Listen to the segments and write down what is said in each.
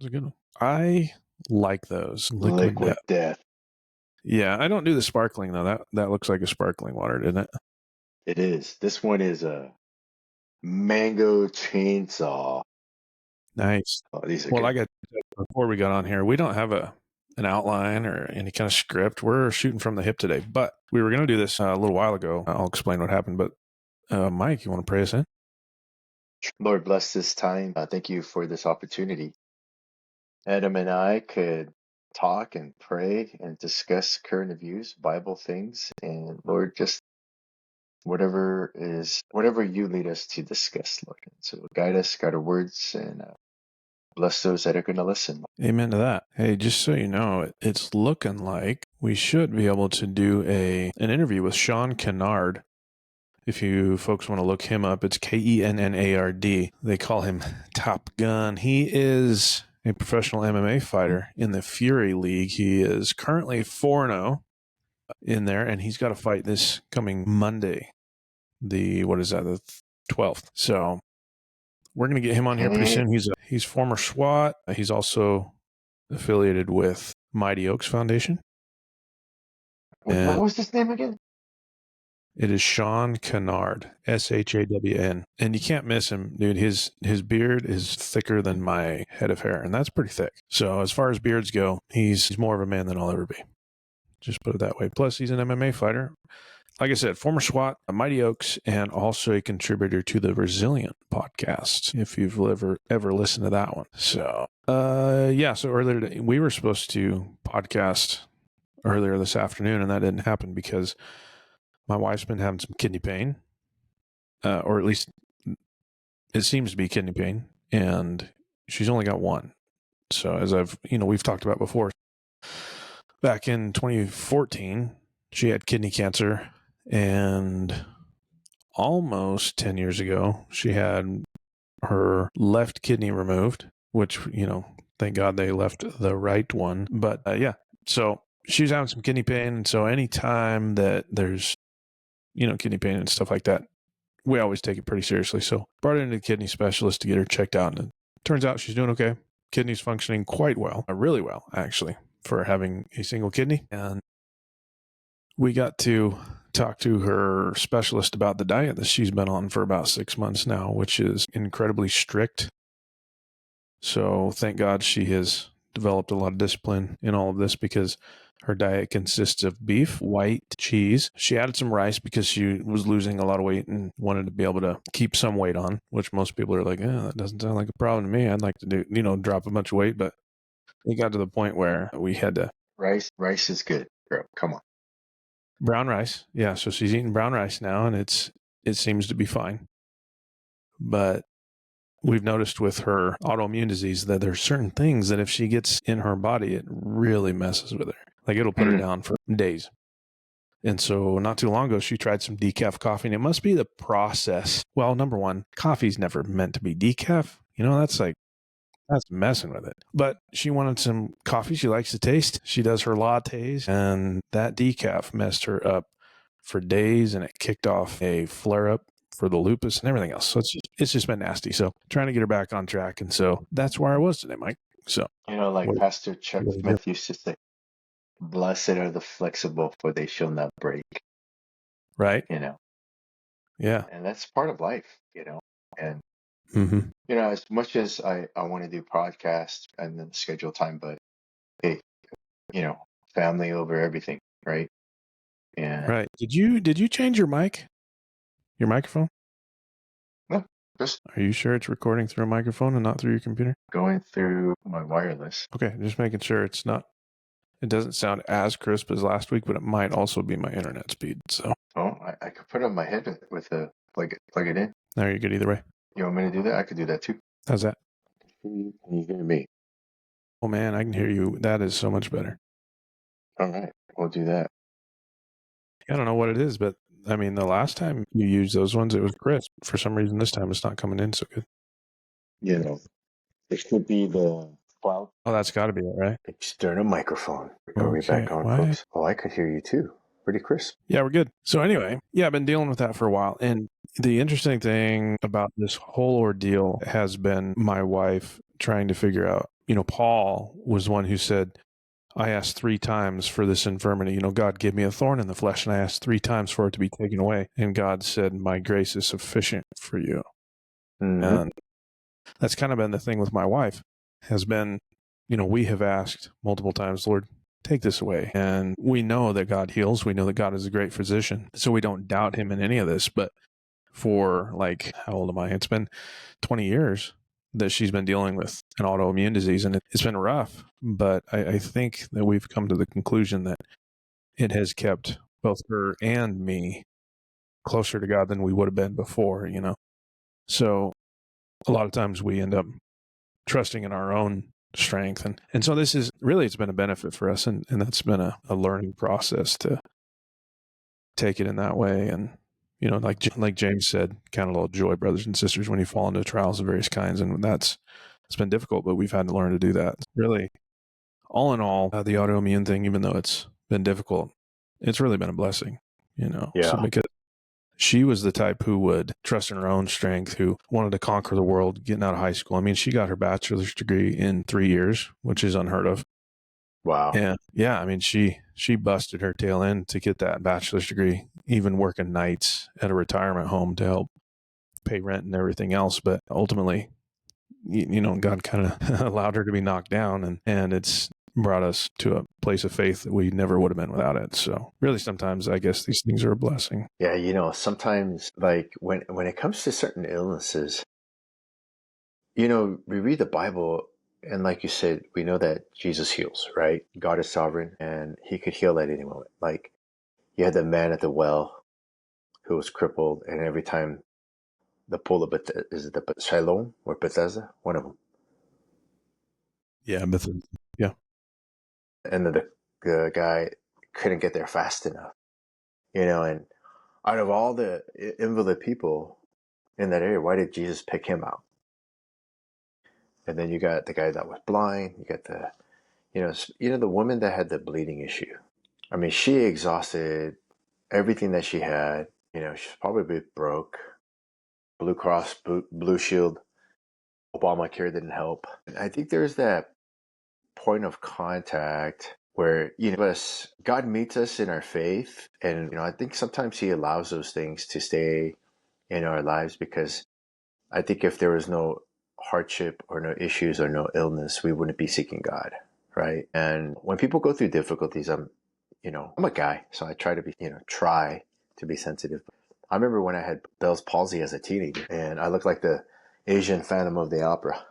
was a good one. I like those. Liquid death. Yeah, I don't do the sparkling though. That looks like a sparkling water, doesn't it? It is. This one is a mango chainsaw. Nice. Oh, these are Well, good. like I said before we got on here, we don't have an outline or any kind of script. We're shooting from the hip today, but we were going to do this a little while ago. I'll explain what happened. But Mike, you want to pray us in? Lord, bless this time. Thank you for this opportunity. Adam and I could talk and pray and discuss current views, Bible things, and Lord, just whatever you lead us to discuss, Lord. And so guide us, guide our words, and bless those that are going to listen. Amen to that. Hey, just so you know, it's looking like we should be able to do an interview with Sean Kennard. If you folks want to look him up, it's Kennard. They call him Top Gun. He is a professional MMA fighter in the Fury League. He is currently 4-0 in there, and he's got a fight this coming Monday. The 12th. So we're going to get him on here pretty soon. He's former SWAT. He's also affiliated with Mighty Oaks Foundation. What was his name again? It is Sean Kennard, Shawn. And you can't miss him, dude. His beard is thicker than my head of hair, and that's pretty thick. So as far as beards go, he's more of a man than I'll ever be. Just put it that way. Plus, he's an MMA fighter. Like I said, former SWAT, Mighty Oaks, and also a contributor to the Resilient podcast, if you've ever listened to that one. So, so earlier today, we were supposed to podcast earlier this afternoon, and that didn't happen because my wife's been having some kidney pain, or at least it seems to be kidney pain, and she's only got one. So as we've talked about before, back in 2014, she had kidney cancer, and almost 10 years ago, she had her left kidney removed, which, thank God they left the right one. But so she's having some kidney pain. And so anytime that there's, kidney pain and stuff like that, we always take it pretty seriously. So brought her into the kidney specialist to get her checked out. And it turns out she's doing okay. Kidney's functioning quite well, really well, actually, for having a single kidney. And we got to talk to her specialist about the diet that she's been on for about 6 months now, which is incredibly strict. So thank God she has developed a lot of discipline in all of this, because her diet consists of beef, white cheese. She added some rice because she was losing a lot of weight and wanted to be able to keep some weight on, which most people are like, that doesn't sound like a problem to me. I'd like to do, drop a bunch of weight. But it got to the point where we had to. Rice is good, bro. Come on. Brown rice. Yeah. So she's eating brown rice now, and it seems to be fine. But we've noticed with her autoimmune disease that there's certain things that if she gets in her body, it really messes with her. Like it'll put her down for days. And so not too long ago, she tried some decaf coffee, and it must be the process. Well, number one, coffee's never meant to be decaf. That's messing with it. But she wanted some coffee. She likes the taste. She does her lattes, and that decaf messed her up for days, and it kicked off a flare-up for the lupus and everything else. So it's just been nasty. So trying to get her back on track. And so that's where I was today, Mike. So, Pastor Chuck Smith used to say, blessed are the flexible, for they shall not break. Right. Yeah. And that's part of life, and as much as I want to do podcasts and then schedule time, but hey, family over everything, right? And right. Did you change your mic? Your microphone? No. Are you sure it's recording through a microphone and not through your computer? Going through my wireless. Okay, just making sure it doesn't sound as crisp as last week, but it might also be my internet speed. So. Oh, I could put it on my head with a plug it in. No, you're good either way. You want me to do that? I could do that too. How's that? Can you hear me? Oh man, I can hear you. That is so much better. All right, we'll do that. I don't know what it is, but I mean, the last time you used those ones, it was crisp. For some reason, this time it's not coming in so good. It could be the cloud. Oh, that's got to be it, right? External microphone. Are we back on, folks? Oh, I could hear you too. Pretty crisp. Yeah, we're good. So anyway, I've been dealing with that for a while. And the interesting thing about this whole ordeal has been my wife trying to figure out Paul was one who said, I asked 3 times for this infirmity. God gave me a thorn in the flesh, and I asked 3 times for it to be taken away. And God said, my grace is sufficient for you. Mm-hmm. And that's kind of been the thing with my wife, has been, we have asked multiple times, Lord, take this away. And we know that God heals. We know that God is a great physician. So we don't doubt him in any of this. But for how old am I? It's been 20 years that she's been dealing with an autoimmune disease, and it's been rough. But I think that we've come to the conclusion that it has kept both her and me closer to God than we would have been before, So a lot of times we end up trusting in our own strength. And so this is really, it's been a benefit for us. And that's been a learning process to take it in that way. And, like James said, count a little joy, brothers and sisters, when you fall into trials of various kinds. And it's been difficult, but we've had to learn to do that. Really, all in all, the autoimmune thing, even though it's been difficult, it's really been a blessing, So Yeah. because she was the type who would trust in her own strength, who wanted to conquer the world getting out of high school. I mean, she got her bachelor's degree in 3 years, which is unheard of. Wow. And yeah, I mean, she busted her tail end to get that bachelor's degree, even working nights at a retirement home to help pay rent and everything else. But ultimately, God kind of allowed her to be knocked down, and it's brought us to a place of faith that we never would have been without it. So really, sometimes I guess these things are a blessing. Yeah, sometimes when it comes to certain illnesses, we read the Bible and like you said, we know that Jesus heals, right? God is sovereign and he could heal at any moment. Like you had the man at the well who was crippled, and every time the pool of is it the Siloam or Bethesda? One of them. Yeah, but yeah, And the guy couldn't get there fast enough, and out of all the invalid people in that area, why did Jesus pick him out? And then you got the guy that was blind. You got the woman that had the bleeding issue. I mean, she exhausted everything that she had. She's probably broke. Blue Cross, Blue Shield, Obamacare didn't help. I think there's that point of contact where God meets us in our faith, and I think sometimes He allows those things to stay in our lives because I think if there was no hardship or no issues or no illness, we wouldn't be seeking God, right? And when people go through difficulties, I'm a guy, so I try to be sensitive. I remember when I had Bell's palsy as a teenager, and I looked like the Asian Phantom of the Opera.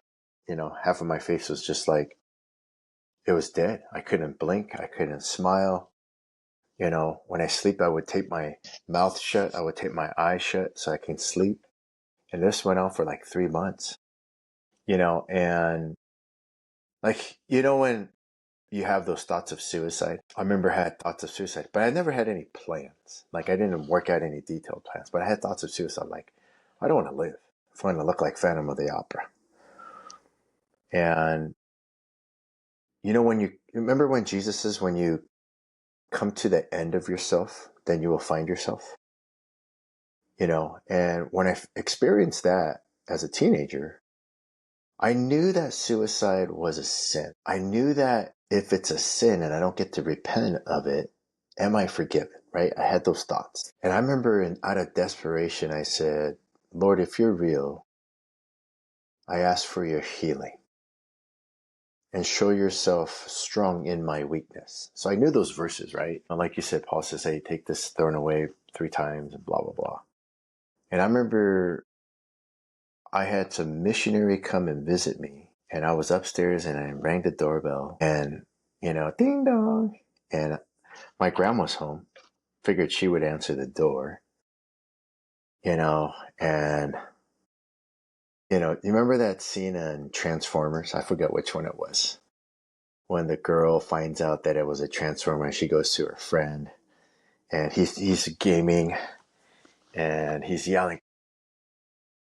Half of my face was just like it was dead. I couldn't blink. I couldn't smile. When I sleep, I would tape my mouth shut. I would tape my eyes shut so I can sleep. And this went on for like 3 months. And when you have those thoughts of suicide. I remember I had thoughts of suicide, but I never had any plans. Like I didn't work out any detailed plans, but I had thoughts of suicide. Like I don't want to live. I want to look like Phantom of the Opera. And when you remember when Jesus says, when you come to the end of yourself, then you will find yourself. And when I experienced that as a teenager, I knew that suicide was a sin. I knew that if it's a sin and I don't get to repent of it, am I forgiven? Right? I had those thoughts. And I remember out of desperation, I said, Lord, if you're real, I ask for your healing and show yourself strong in my weakness. So I knew those verses, right? And like you said, Paul says, hey, take this thorn away 3 times and blah, blah, blah. And I remember I had some missionary come and visit me, and I was upstairs and I rang the doorbell and, ding dong. And my grandma's home. Figured she would answer the door, and, you remember that scene in Transformers? I forget which one it was. When the girl finds out that it was a Transformer and she goes to her friend and he's gaming and he's yelling,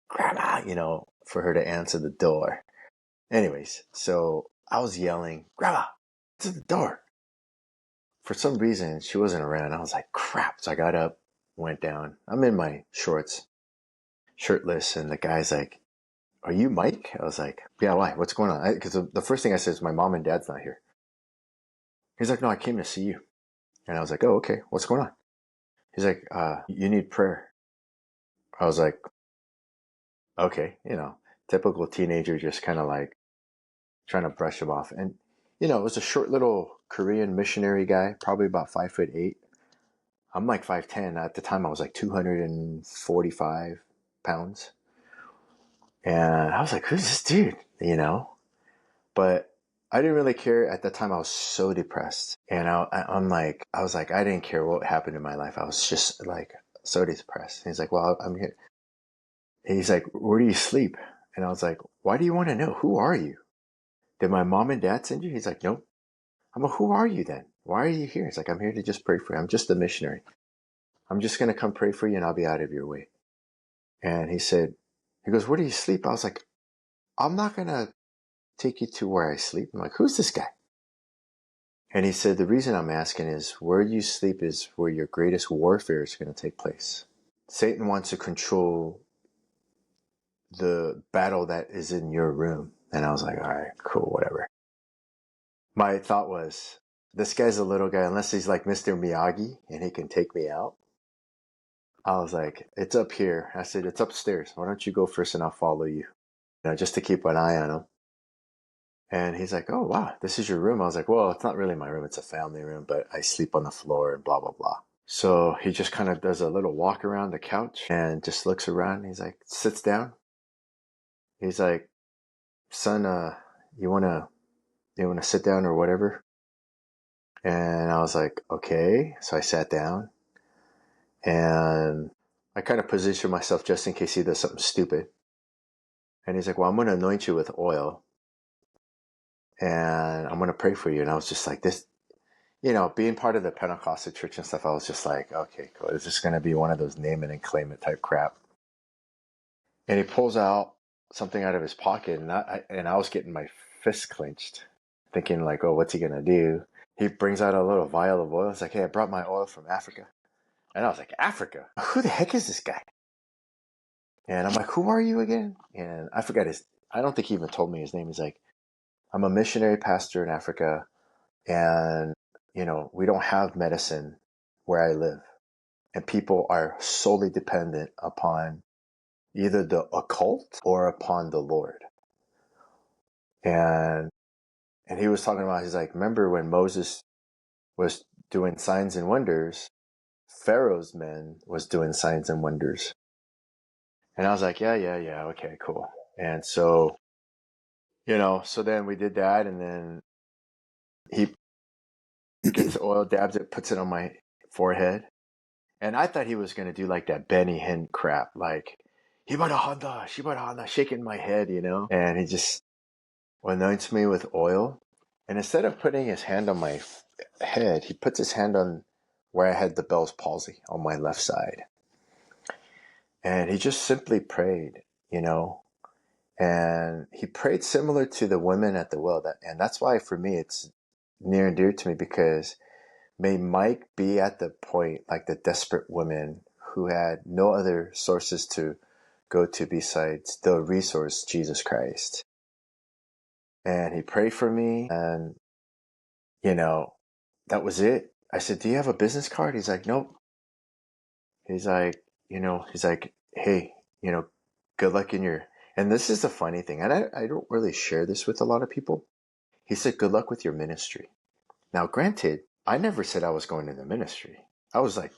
Grandma, for her to answer the door. Anyways, so I was yelling, Grandma, to the door. For some reason, she wasn't around. I was like, crap. So I got up, went down. I'm in my shorts, shirtless, and the guy's like, are you Mike? I was like, yeah, why? What's going on? Because the first thing I said is, my mom and dad's not here. He's like, no, I came to see you. And I was like, oh, okay. What's going on? He's like, you need prayer. I was like, okay, typical teenager, just kind of like trying to brush him off. And, it was a short little Korean missionary guy, probably about 5'8". I'm like 5'10". At the time, I was like 245 pounds. And I was like, who's this dude? But I didn't really care at the time. I was so depressed. And I was like, I didn't care what happened in my life. I was just like so depressed. And he's like, well, I'm here. And he's like, where do you sleep? And I was like, why do you want to know? Who are you? Did my mom and dad send you? He's like, nope. I'm like, who are you then? Why are you here? He's like, I'm here to just pray for you. I'm just a missionary. I'm just going to come pray for you and I'll be out of your way. And he goes, where do you sleep? I was like, I'm not going to take you to where I sleep. I'm like, who's this guy? And he said, the reason I'm asking is where you sleep is where your greatest warfare is going to take place. Satan wants to control the battle that is in your room. And I was like, all right, cool, whatever. My thought was, this guy's a little guy, unless he's like Mr. Miyagi and he can take me out. I was like, it's up here. I said, it's upstairs. Why don't you go first and I'll follow you? Just to keep an eye on him. And he's like, oh, wow, this is your room. I was like, well, it's not really my room. It's a family room, but I sleep on the floor and blah, blah, blah. So he just kind of does a little walk around the couch and just looks around. He's like, sits down. He's like, son, you want to sit down or whatever? And I was like, okay. So I sat down and I kind of positioned myself just in case he does something stupid. And he's like, well, I'm going to anoint you with oil and I'm going to pray for you. And I was just like, this, being part of the Pentecostal church and stuff, I was just like, okay, cool. It's just going to be one of those name it and claim it type crap. And he pulls out something out of his pocket, and I was getting my fist clenched, thinking like, oh, what's he going to do? He brings out a little vial of oil. It's like, hey, I brought my oil from Africa. And I was like, Africa? Who the heck is this guy? And I'm like, who are you again? And I forgot I don't think he even told me his name. He's like, I'm a missionary pastor in Africa, and, we don't have medicine where I live. And people are solely dependent upon either the occult or upon the Lord. And he was talking about, he's like, remember when Moses was doing signs and wonders, Pharaoh's men was doing signs and wonders. And I was like, yeah, okay, cool. And so, so then we did that, and then he gets the oil, dabs it, puts it on my forehead. And I thought he was going to do like that Benny Hinn crap, like, Hibara Honda, Shibara Honda, shaking my head, And he just anoints me with oil. And instead of putting his hand on my head, he puts his hand on where I had the Bell's palsy on my left side. And he just simply prayed, and he prayed similar to the women at the well. And that's why for me, it's near and dear to me, because may Mike be at the point like the desperate women who had no other sources to go to besides the resource, Jesus Christ. And he prayed for me, and, that was it. I said, do you have a business card? He's like, nope. He's like, hey, good luck in your, and this is the funny thing. And I don't really share this with a lot of people. He said, good luck with your ministry. Now, granted, I never said I was going into ministry. I was like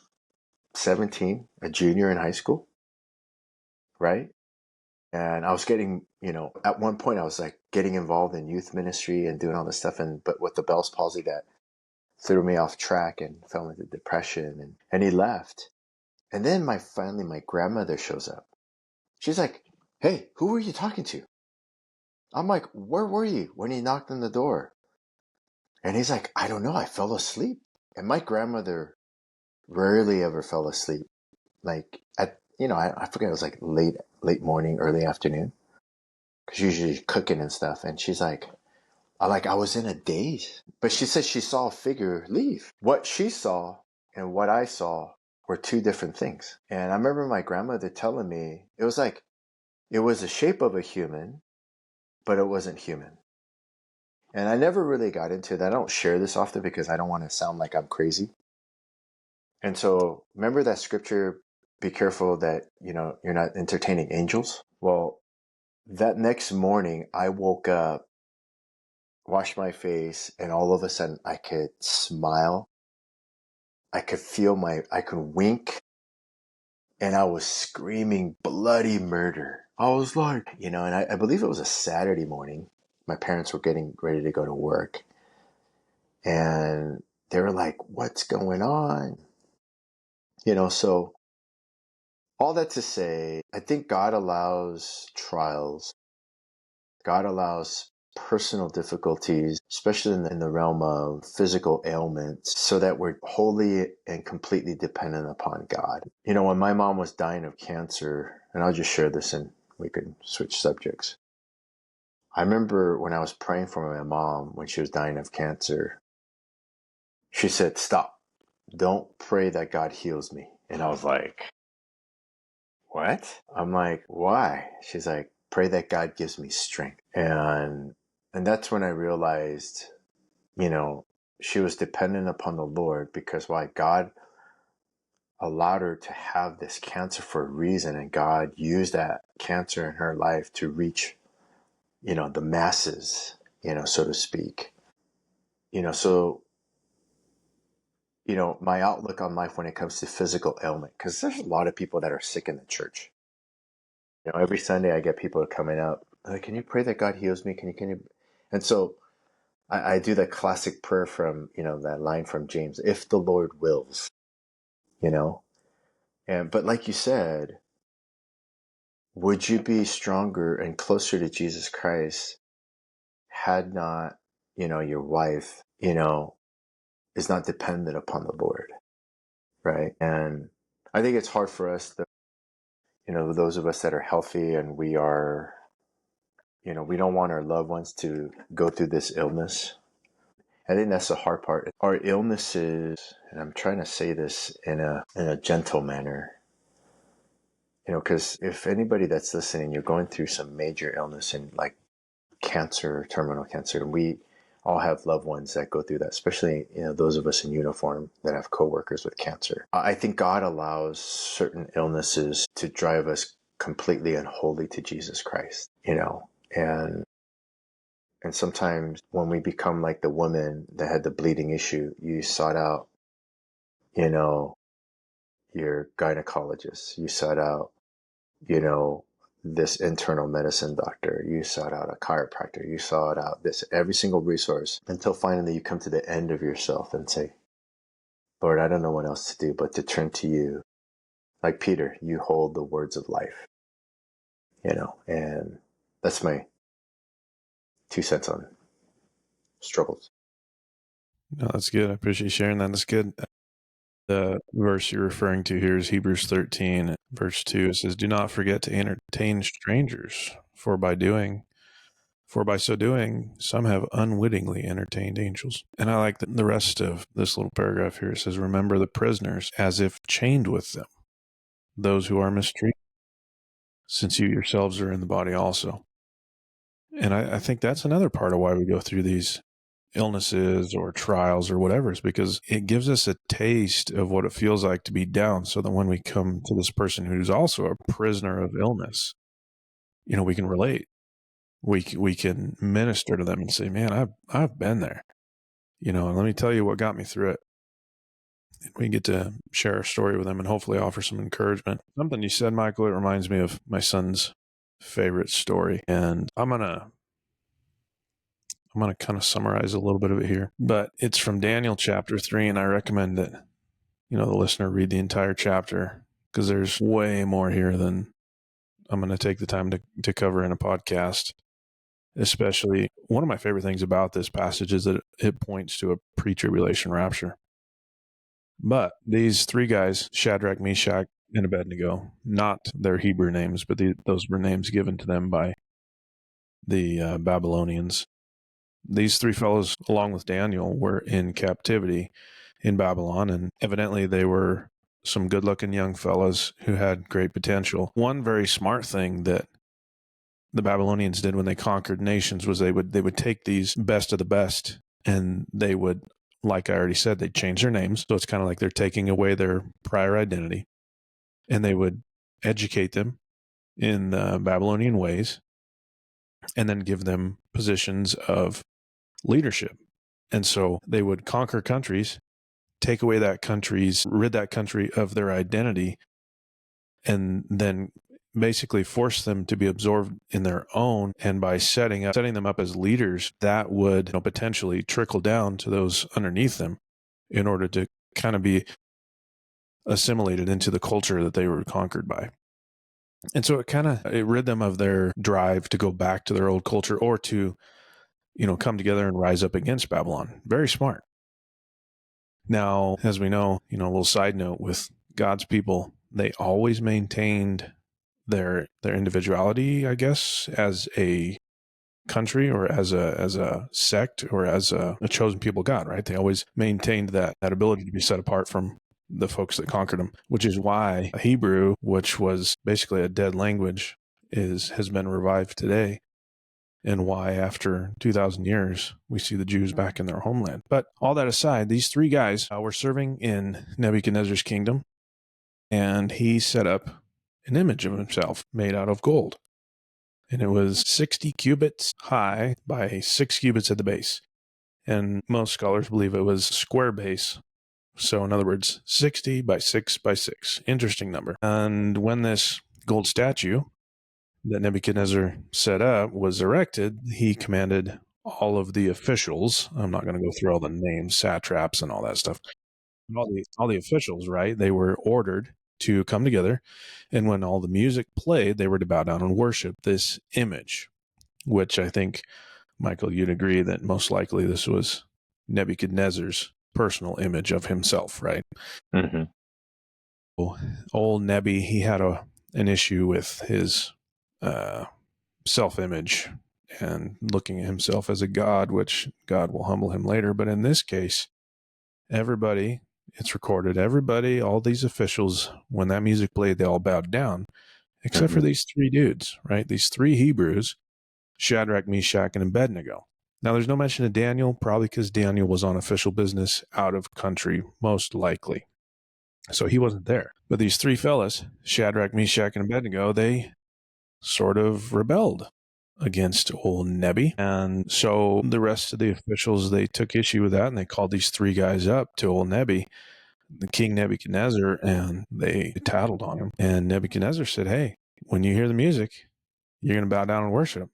17, a junior in high school, right? And I was getting, at one point I was like getting involved in youth ministry and doing all this stuff. But with the Bell's palsy, that threw me off track and fell into depression, and he left. And then finally my grandmother shows up. She's like, hey, who were you talking to? I'm like, where were you when he knocked on the door? And he's like, I don't know. I fell asleep. And my grandmother rarely ever fell asleep. Like I forget, it was like late morning, early afternoon. Cause usually cooking and stuff. And she's like, I was in a daze. But she said she saw a figure leave. What she saw and what I saw were two different things. And I remember my grandmother telling me, it was like, It was the shape of a human, but it wasn't human. And I never really got into that. I don't share this often because I don't want to sound like I'm crazy. And so remember that scripture, be careful that, you're not entertaining angels. Well, that next morning I woke up, washed my face, and all of a sudden I could smile. I could I could wink, and I was screaming bloody murder. I was like, and I believe it was a Saturday morning. My parents were getting ready to go to work, and they were like, what's going on? So all that to say, I think God allows trials. God allows personal difficulties, especially in the realm of physical ailments, so that we're wholly and completely dependent upon God. When my mom was dying of cancer, and I'll just share this and we could switch subjects. I remember when I was praying for my mom when she was dying of cancer, she said, stop, don't pray that God heals me. And I was like, what? I'm like, why? She's like, pray that God gives me strength. And that's when I realized, she was dependent upon the Lord because why? God allowed her to have this cancer for a reason, and God used that cancer in her life to reach, the masses, so to speak. So my outlook on life when it comes to physical ailment, because there's a lot of people that are sick in the church. Every Sunday I get people coming up, like, can you pray that God heals me? Can you? And so I do that classic prayer from, that line from James, if the Lord wills, you know? But like you said, would you be stronger and closer to Jesus Christ had not, your wife, is not dependent upon the Lord, right? And I think it's hard for us, those of us that are healthy and we are, we don't want our loved ones to go through this illness. I think that's the hard part. Our illnesses, and I'm trying to say this in a gentle manner, because if anybody that's listening, you're going through some major illness and like cancer, terminal cancer, and we all have loved ones that go through that, especially, those of us in uniform that have coworkers with cancer. I think God allows certain illnesses to drive us completely and wholly to Jesus Christ, and sometimes when we become like the woman that had the bleeding issue, you sought out, you know, your gynecologist, you sought out, you know, this internal medicine doctor, you sought out a chiropractor, you sought out this, every single resource until finally you come to the end of yourself and say, Lord, I don't know what else to do but to turn to you. Like Peter, you hold the words of life, and that's my 2 cents on struggles. No, that's good. I appreciate you sharing that. That's good. The verse you're referring to here is Hebrews 13, verse 2. It says, do not forget to entertain strangers, for by so doing, some have unwittingly entertained angels. And I like the rest of this little paragraph here. It says, remember the prisoners as if chained with them, those who are mistreated, since you yourselves are in the body also. And I think that's another part of why we go through these illnesses or trials or whatever, is because it gives us a taste of what it feels like to be down, so that when we come to this person who's also a prisoner of illness, we can relate. We can minister to them and say, man, I've been there, and let me tell you what got me through it. We get to share our story with them and hopefully offer some encouragement. Something you said, Michael, it reminds me of my son's favorite story, and I'm gonna kind of summarize a little bit of it here, but it's from Daniel chapter 3, and I recommend that the listener read the entire chapter, because there's way more here than I'm going to take the time to cover in a podcast. Especially, one of my favorite things about this passage is that it points to a pre-tribulation rapture. But these three guys, Shadrach, Meshach, and Abednego, not their Hebrew names, but those were names given to them by the Babylonians. These three fellows, along with Daniel, were in captivity in Babylon, and evidently they were some good-looking young fellas who had great potential. One very smart thing that the Babylonians did when they conquered nations was they would take these best of the best, and they would, like I already said, they'd change their names. So it's kind of like they're taking away their prior identity, and they would educate them in the Babylonian ways, and then give them positions of leadership. And so they would conquer countries, take away rid that country of their identity, and then basically force them to be absorbed in their own. And by setting them up as leaders, that would potentially trickle down to those underneath them in order to kind of be assimilated into the culture that they were conquered by. And so it rid them of their drive to go back to their old culture or to, come together and rise up against Babylon. Very smart. Now, as we know, a little side note with God's people, they always maintained their individuality, I guess, as a country or as a sect or as a chosen people of God, right? They always maintained that ability to be set apart from the folks that conquered them, which is why Hebrew, which was basically a dead language, has been revived today, and why after 2,000 years we see the Jews back in their homeland. But all that aside, these three guys were serving in Nebuchadnezzar's kingdom, and he set up an image of himself made out of gold. And it was 60 cubits high by 6 cubits at the base. And most scholars believe it was square base. So in other words, 60 by 6 by 6. Interesting number. And when this gold statue that Nebuchadnezzar set up was erected, he commanded all of the officials, I'm not going to go through all the names, satraps and all that stuff, all the officials, right? They were ordered to come together, and when all the music played, they were to bow down and worship this image, which I think, Michael, you'd agree that most likely this was Nebuchadnezzar's personal image of himself, right? Mm-hmm. Old Nebi, he had an issue with his self-image and looking at himself as a god, which God will humble him later. But in this case, everybody, it's recorded, all these officials, when that music played, they all bowed down, except for these three dudes, right? These three Hebrews, Shadrach, Meshach, and Abednego. Now, there's no mention of Daniel, probably because Daniel was on official business out of country, most likely. So he wasn't there. But these three fellas, Shadrach, Meshach, and Abednego, they sort of rebelled against old Nebi. And so the rest of the officials, they took issue with that, and they called these three guys up to old Nebi, the king Nebuchadnezzar, and they tattled on him. And Nebuchadnezzar said, hey, when you hear the music, you're going to bow down and worship.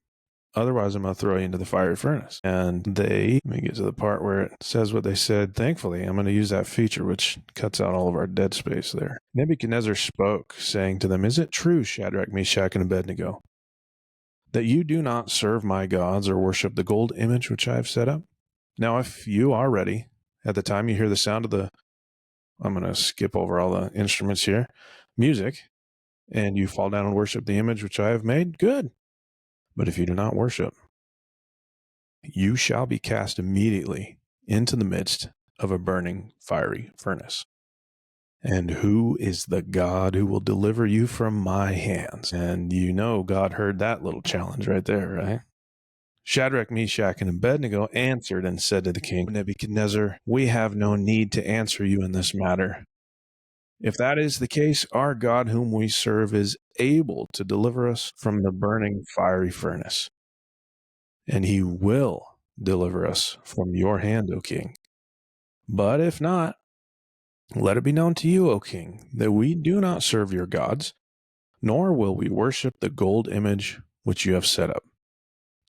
Otherwise, I'm going to throw you into the fiery furnace. And let me get to the part where it says what they said. Thankfully, I'm going to use that feature, which cuts out all of our dead space there. Nebuchadnezzar spoke, saying to them, is it true, Shadrach, Meshach, and Abednego, that you do not serve my gods or worship the gold image which I have set up? Now, if you are ready, at the time you hear the sound of I'm going to skip over all the instruments here, music, and you fall down and worship the image which I have made, good. But if you do not worship, you shall be cast immediately into the midst of a burning fiery furnace. And who is the God who will deliver you from my hands? And God heard that little challenge right there, right? Shadrach, Meshach, and Abednego answered and said to the king, Nebuchadnezzar, we have no need to answer you in this matter. If that is the case, our God whom we serve is able to deliver us from the burning fiery furnace, and he will deliver us from your hand, O king. But if not, let it be known to you, O king, that we do not serve your gods, nor will we worship the gold image which you have set up.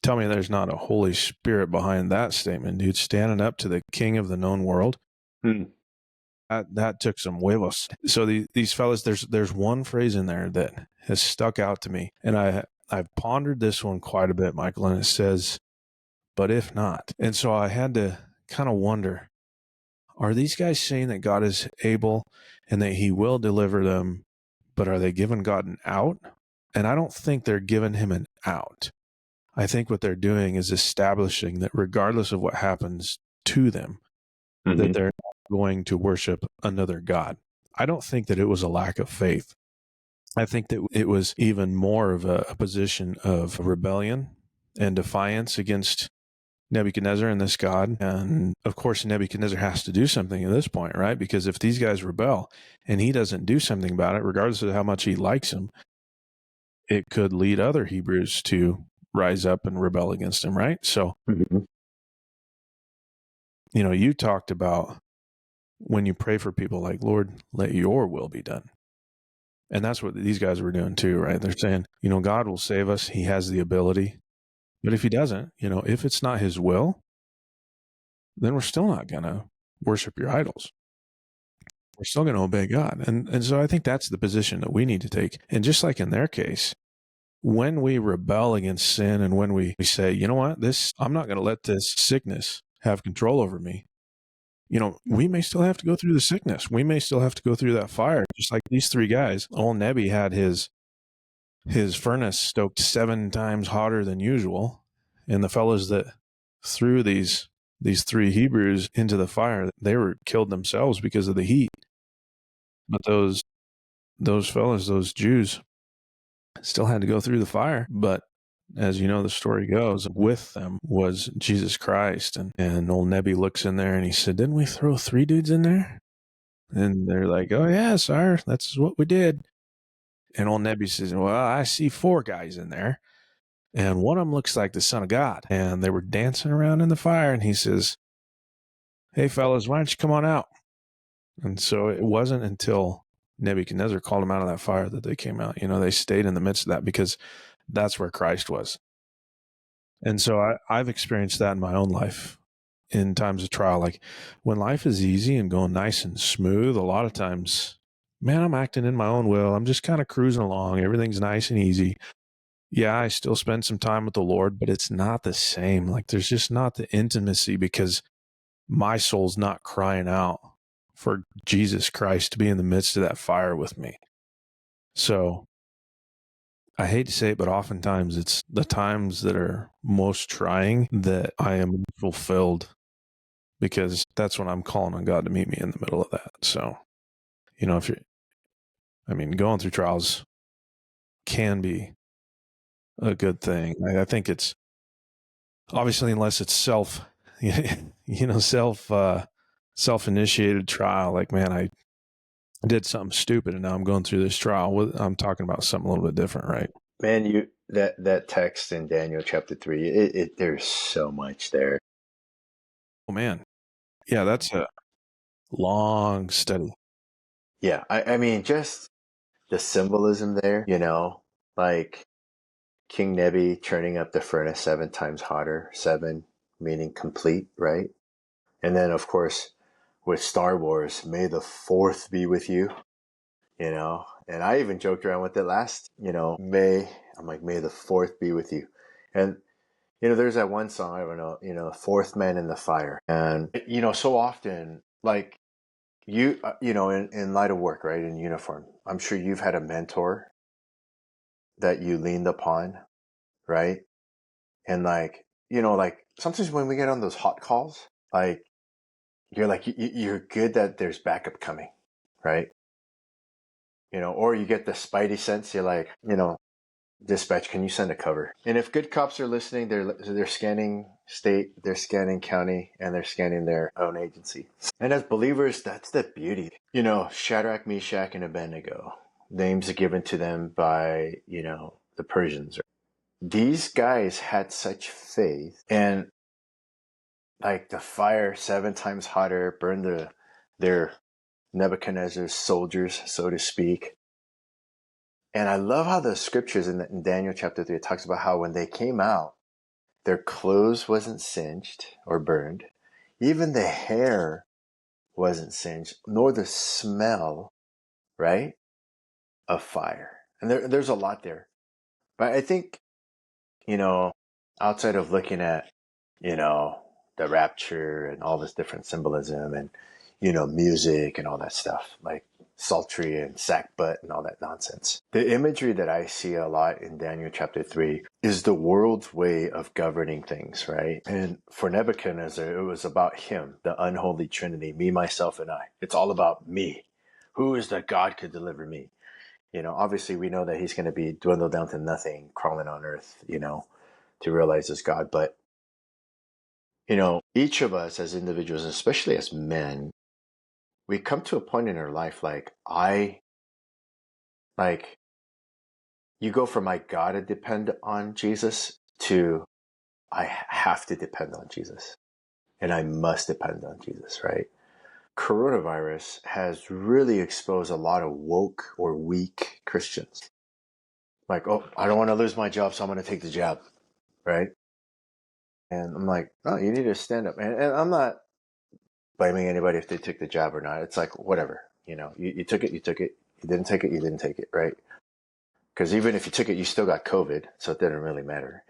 Tell me there's not a Holy Spirit behind that statement, dude, standing up to the king of the known world. That took some huevos. So these fellas, there's one phrase in there that has stuck out to me, and I've pondered this one quite a bit, Michael, and it says, but if not. And so I had to kind of wonder, are these guys saying that God is able and that he will deliver them, but are they giving God an out? And I don't think they're giving him an out. I think what they're doing is establishing that regardless of what happens to them, that they're not going to worship another God. I don't think that it was a lack of faith. I think that it was even more of a position of rebellion and defiance against Nebuchadnezzar and this God. And of course, Nebuchadnezzar has to do something at this point, right? Because if these guys rebel and he doesn't do something about it, regardless of how much he likes him, it could lead other Hebrews to rise up and rebel against him, right? So, you talked about when you pray for people, like, Lord, let your will be done. And that's what these guys were doing too, right? They're saying, God will save us. He has the ability. But if he doesn't, if it's not his will, then we're still not going to worship your idols. We're still going to obey God. And so I think that's the position that we need to take. And just like in their case, when we rebel against sin and when we say, you know what, I'm not going to let this sickness have control over me. We may still have to go through the sickness. We may still have to go through that fire, just like these three guys. Old Nebi had his furnace stoked 7 times hotter than usual. And the fellows that threw these three Hebrews into the fire, they were killed themselves because of the heat. But those fellows, those Jews, still had to go through the fire. But as you know, the story goes, with them was Jesus Christ. And old Nebi looks in there and he said, didn't we throw 3 dudes in there? And they're like, oh, yeah, sir, that's what we did. And old Nebi says, well, I see 4 guys in there. And one of them looks like the Son of God. And they were dancing around in the fire. And he says, hey, fellas, why don't you come on out? And so it wasn't until Nebuchadnezzar called them out of that fire that they came out. They stayed in the midst of that because that's where Christ was. And so I've experienced that in my own life in times of trial. Like when life is easy and going nice and smooth, a lot of times, man, I'm acting in my own will. I'm just kind of cruising along. Everything's nice and easy. Yeah, I still spend some time with the Lord, but it's not the same. Like there's just not the intimacy because my soul's not crying out for Jesus Christ to be in the midst of that fire with me. So I hate to say it, but oftentimes it's the times that are most trying that I am fulfilled because that's when I'm calling on God to meet me in the middle of that. So, going through trials can be a good thing. I think it's obviously, unless it's self-initiated trial, like, man, I did something stupid and now I'm going through this trial. I'm talking about something a little bit different, right? Man, that text in Daniel chapter 3, there's so much there. Oh man. Yeah, that's a long study. Yeah, I mean, just the symbolism there, like King Nebi turning up the furnace 7 times hotter, 7 meaning complete, right? And then, of course, with Star Wars, may the 4th be with you, And I even joked around with it last, I'm like, may the 4th be with you. And, there's that one song, I don't know, 4th man in the fire. And, so often, like, in light of work, right, in uniform, I'm sure you've had a mentor that you leaned upon, right? And like, like sometimes when we get on those hot calls, like you're like, you're good that there's backup coming, right? Or you get the spidey sense. You're like, dispatch, can you send a cover? And if good cops are listening, they're scanning state, they're scanning county, and they're scanning their own agency. And as believers, that's the beauty. Shadrach, Meshach, and Abednego, names are given to them by, the Persians. These guys had such faith, and like the fire 7 times hotter burned their Nebuchadnezzar's soldiers, so to speak. And I love how the scriptures in Daniel chapter 3, it talks about how when they came out, their clothes wasn't singed or burned. Even the hair wasn't singed, nor the smell, right, of fire. And there's a lot there. But I think, outside of looking at, the rapture and all this different symbolism and, music and all that stuff, like sultry and sackbut and all that nonsense. The imagery that I see a lot in Daniel chapter 3 is the world's way of governing things, right? And for Nebuchadnezzar, it was about him, the unholy trinity, me, myself, and I. It's all about me. Who is the God could deliver me? Obviously we know that he's going to be dwindled down to nothing, crawling on earth, to realize his God. But, each of us as individuals, especially as men, we come to a point in our life like you go from I gotta depend on Jesus to I have to depend on Jesus and I must depend on Jesus, right? Coronavirus has really exposed a lot of woke or weak Christians. Like, oh, I don't want to lose my job, so I'm going to take the jab, right? And I'm like, no, you need to stand up. And I'm not blaming anybody if they took the jab or not. It's like, whatever, you took it, you took it. You didn't take it, you didn't take it, right? Because even if you took it, you still got COVID, so it didn't really matter,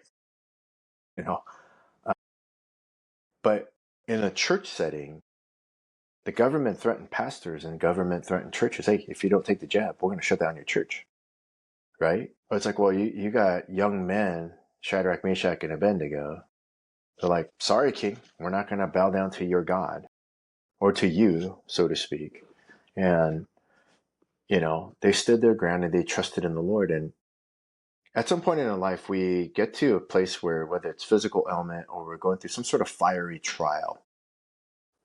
you know. Uh, but in a church setting, the government threatened pastors and government threatened churches. Hey, if you don't take the jab, we're going to shut down your church, right? But it's like, well, you got young men, Shadrach, Meshach, and Abednego. They're like, sorry, king, we're not going to bow down to your God or to you, so to speak. And, they stood their ground and they trusted in the Lord. And at some point in our life, we get to a place where, whether it's physical ailment or we're going through some sort of fiery trial,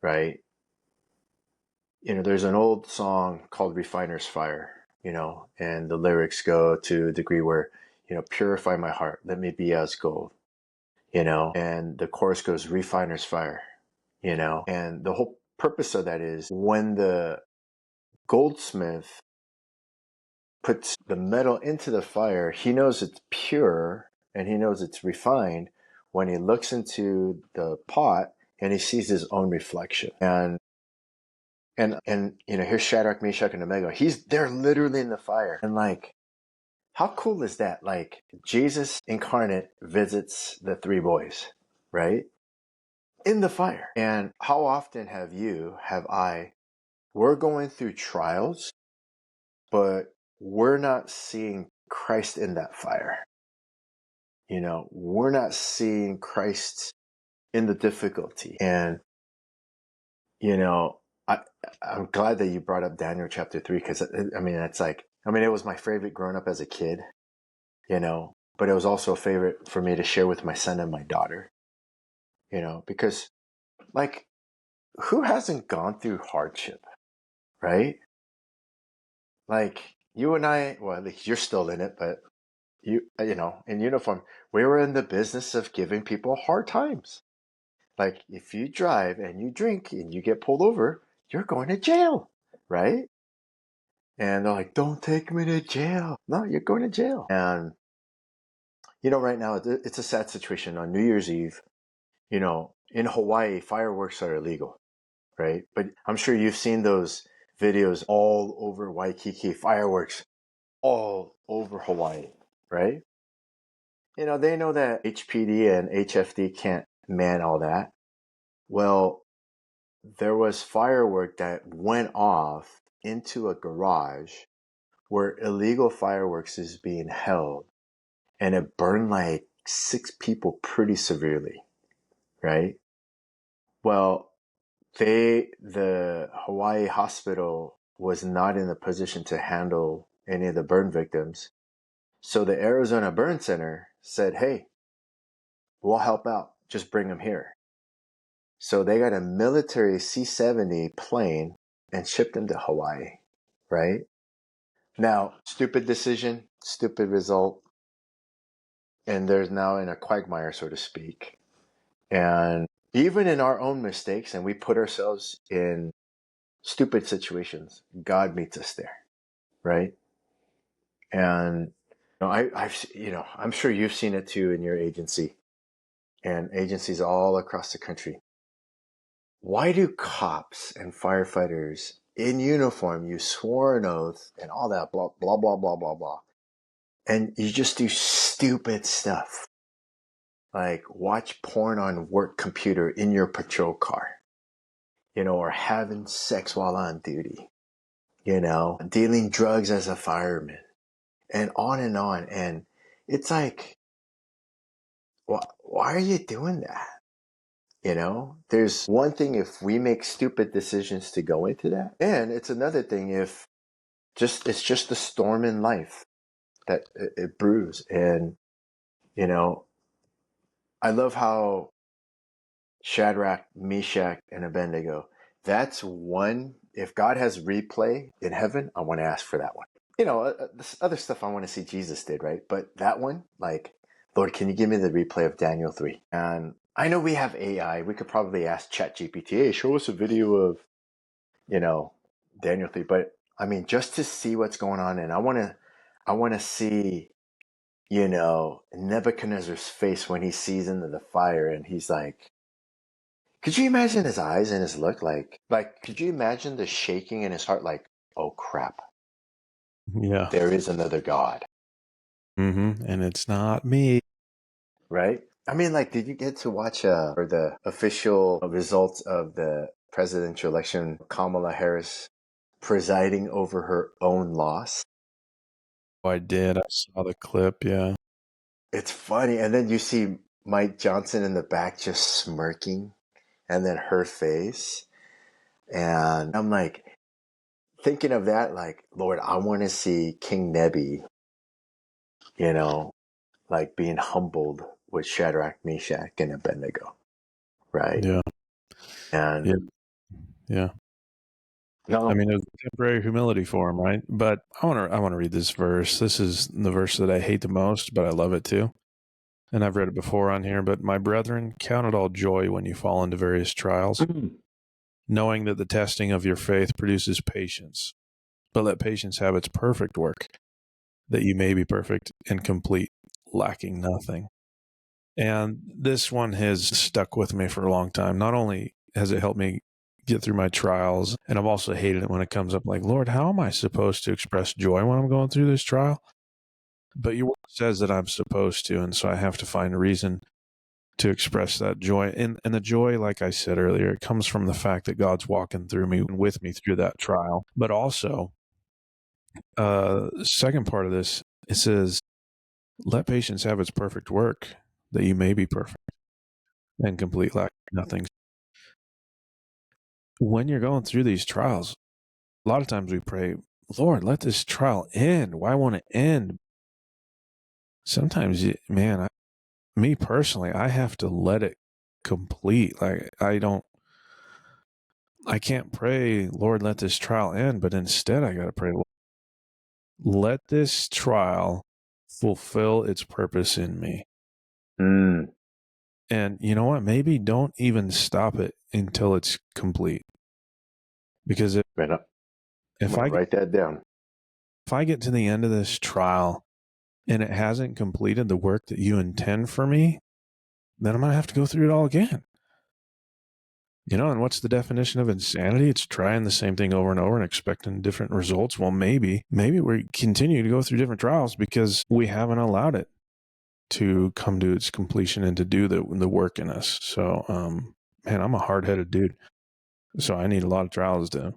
right? There's an old song called Refiner's Fire, and the lyrics go to a degree where, purify my heart, let me be as gold, and the chorus goes, Refiner's Fire, and the whole purpose of that is when the goldsmith puts the metal into the fire, he knows it's pure and he knows it's refined when he looks into the pot and he sees his own reflection. And here's Shadrach, Meshach, and Abednego. They're literally in the fire. And like, how cool is that? Like, Jesus incarnate visits the three boys, right? In the fire. And how often have I, we're going through trials, but we're not seeing Christ in that fire. We're not seeing Christ in the difficulty. And, I, I'm glad that you brought up Daniel chapter 3, because it was my favorite growing up as a kid, but it was also a favorite for me to share with my son and my daughter, because like, who hasn't gone through hardship, right? Like, you and I, well, at least you're still in it, but in uniform, we were in the business of giving people hard times. Like, if you drive and you drink and you get pulled over, you're going to jail, right? And they're like, don't take me to jail. No, you're going to jail. And, right now, it's a sad situation. On New Year's Eve, in Hawaii, fireworks are illegal, right? But I'm sure you've seen those videos all over Waikiki, fireworks all over Hawaii, right? They know that HPD and HFD can't man all that. Well, there was firework that went off into a garage where illegal fireworks is being held, and it burned like 6 people pretty severely, right? Well, the Hawaii hospital was not in a position to handle any of the burn victims. So the Arizona Burn Center said, hey, we'll help out. Just bring them here. So they got a military C-70 plane and shipped them to Hawaii, right? Now, stupid decision, stupid result. And there's now in a quagmire, so to speak. And even in our own mistakes, and we put ourselves in stupid situations, God meets us there, right? And I'm sure you've seen it too in your agency and agencies all across the country. Why do cops and firefighters in uniform use sworn oath and all that blah, blah, blah, blah, blah, blah, and you just do stupid stuff? Like watch porn on work computer in your patrol car, or having sex while on duty, dealing drugs as a fireman, and on and on. And it's like, why are you doing that? There's one thing if we make stupid decisions to go into that. And it's another thing if it's just the storm in life that it brews. And, you know, I love how Shadrach, Meshach, and Abednego, that's one, if God has replay in heaven, I want to ask for that one. You know, this other stuff I want to see Jesus did, right? But that one, like, Lord, can you give me the replay of Daniel 3? And I know we have AI. We could probably ask ChatGPT, hey, show us a video of, you know, Daniel 3. But I mean, just to see what's going on. And I want to see, you know, Nebuchadnezzar's face when he sees into the fire and he's like, could you imagine his eyes and his look could you imagine the shaking in his heart like, oh crap, Yeah. there is another God, And it's not me. right? I mean, like, did you get to watch or the official results of the presidential election, Kamala Harris presiding over her own loss? I did. I saw the clip. Yeah. It's funny. And then you see Mike Johnson in the back just smirking and then her face. And I'm like, thinking of that, like, Lord, I want to see King Nebi, you know, like being humbled with Shadrach, Meshach, and Abednego, right? Yeah. And Yeah. Yeah. I no, mean, it was temporary humility for him, right? But I want to read this verse. This is the verse that I hate the most, but I love it too. And I've read it before on here. But my brethren, count it all joy when you fall into various trials, knowing that the testing of your faith produces patience. But let patience have its perfect work, that you may be perfect and complete, lacking nothing. And this one has stuck with me for a long time. Not only has it helped me get through my trials, and I've also hated it when it comes up like, Lord, how am I supposed to express joy when I'm going through this trial? But your word says that I'm supposed to, and so I have to find a reason to express that joy. And the joy, like I said earlier, it comes from the fact that God's walking through me and with me through that trial. But also, second part of this, it says, let patience have its perfect work, that you may be perfect and complete, lack nothing. When you're going through these trials, a lot of times we pray, Lord, let this trial end. Why won't it end? Sometimes, man, me personally, I have to let it complete. Like, I can't pray, Lord, let this trial end, but instead I got to pray, let this trial fulfill its purpose in me. And you know what? Maybe don't even stop it until it's complete. Because man, I'm if going to I write that down. if I get to the end of this trial and it hasn't completed the work that you intend for me, then I'm going to have to go through it all again. You know, and what's the definition of insanity? It's trying the same thing over and over and expecting different results. Well, maybe we continue to go through different trials because we haven't allowed it to come to its completion and to do the work in us. So, man, I'm a hard-headed dude. So I need a lot of trials to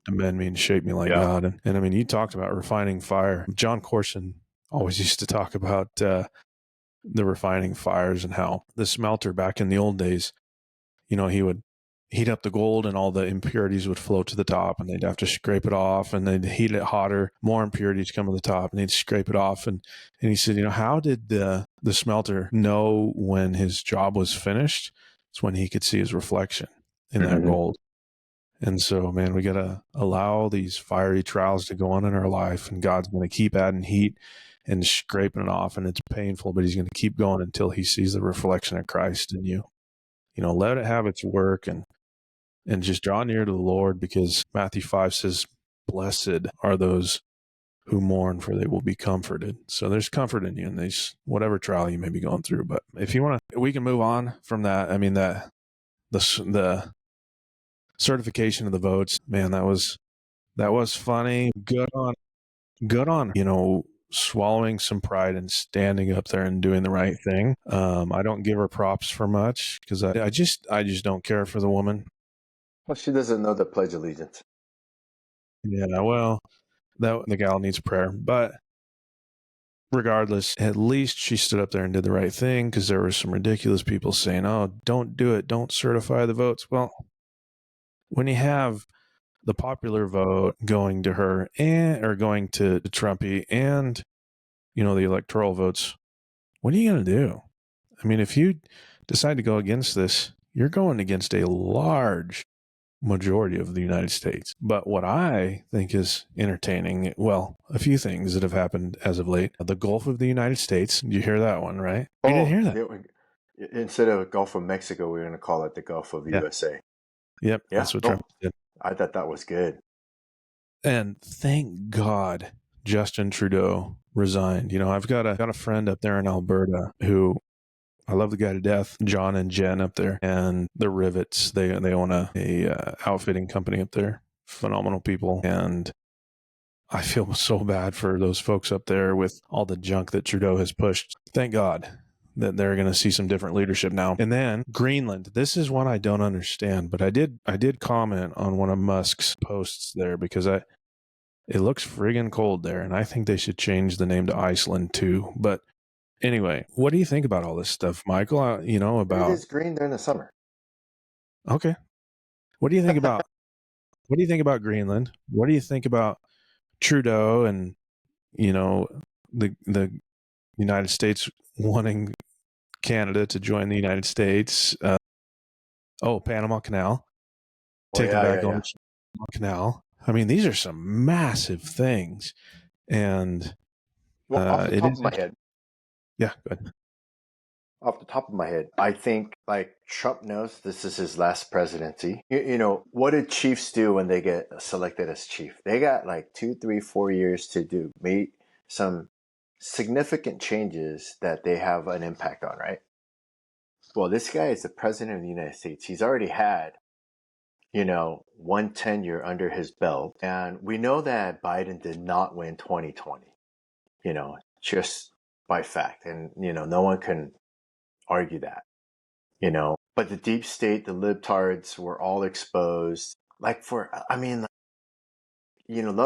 bend me and shape me like God. And I mean, you talked about refining fire. John Corson always used to talk about the refining fires and how the smelter back in the old days, you know, he would heat up the gold and all the impurities would float to the top and they'd have to scrape it off and they'd heat it hotter, more impurities come to the top and they'd scrape it off. And he said, you know, how did the smelter know when his job was finished? It's when he could see his reflection in that gold. And so, man, we got to allow these fiery trials to go on in our life, and God's going to keep adding heat and scraping it off, and it's painful, but he's going to keep going until he sees the reflection of Christ in you. You know, let it have its work and just draw near to the Lord, because Matthew 5 says, blessed are those who mourn, for they will be comforted. So there's comfort in you in these, whatever trial you may be going through. But if you want to, we can move on from that. I mean, the certification of the votes, man, that was funny. Good on, you know, swallowing some pride and standing up there and doing the right thing. I don't give her props for much because I just don't care for the woman. Well, she doesn't know the Pledge of Allegiance. Yeah, well, the gal needs prayer, but regardless, at least she stood up there and did the right thing, because there were some ridiculous people saying, "Oh, don't do it, don't certify the votes." Well, when you have the popular vote going to her or going to Trumpy and, the electoral votes, what are you going to do? I mean, if you decide to go against this, you're going against a large majority of the United States. But what I think is entertaining, well, a few things that have happened as of late. The Gulf of the United States. You hear that one, right? You didn't hear that. Instead of Gulf of Mexico, we're going to call it the Gulf of the USA. Yep, Yeah, that's what Trump did. I thought that was good. And thank God Justin Trudeau resigned. I've got a friend up there in Alberta who I love the guy to death, John and Jen up there, and the Rivets. They own a outfitting company up there. Phenomenal people, and I feel so bad for those folks up there with all the junk that Trudeau has pushed. Thank God that they're going to see some different leadership now. And then Greenland. This is one I don't understand, but I did comment on one of Musk's posts there because it looks friggin' cold there, and I think they should change the name to Iceland too. But anyway, what do you think about all this stuff, Michael? About it is green during the summer. Okay. What do you think about Greenland? What do you think about Trudeau and the United States wanting Canada to join the United States? Panama Canal, taking back ownership of the canal. I mean, these are some massive things, and off the top of my head, yeah, go ahead. Off the top of my head, I think like Trump knows this is his last presidency. What do chiefs do when they get selected as chief? They got like 2, 3, 4 years to make some significant changes that they have an impact on, right? Well, this guy is the president of the United States. He's already had, one tenure under his belt. And we know that Biden did not win 2020, just by fact. And, no one can argue that, but the deep state, the libtards were all exposed. Love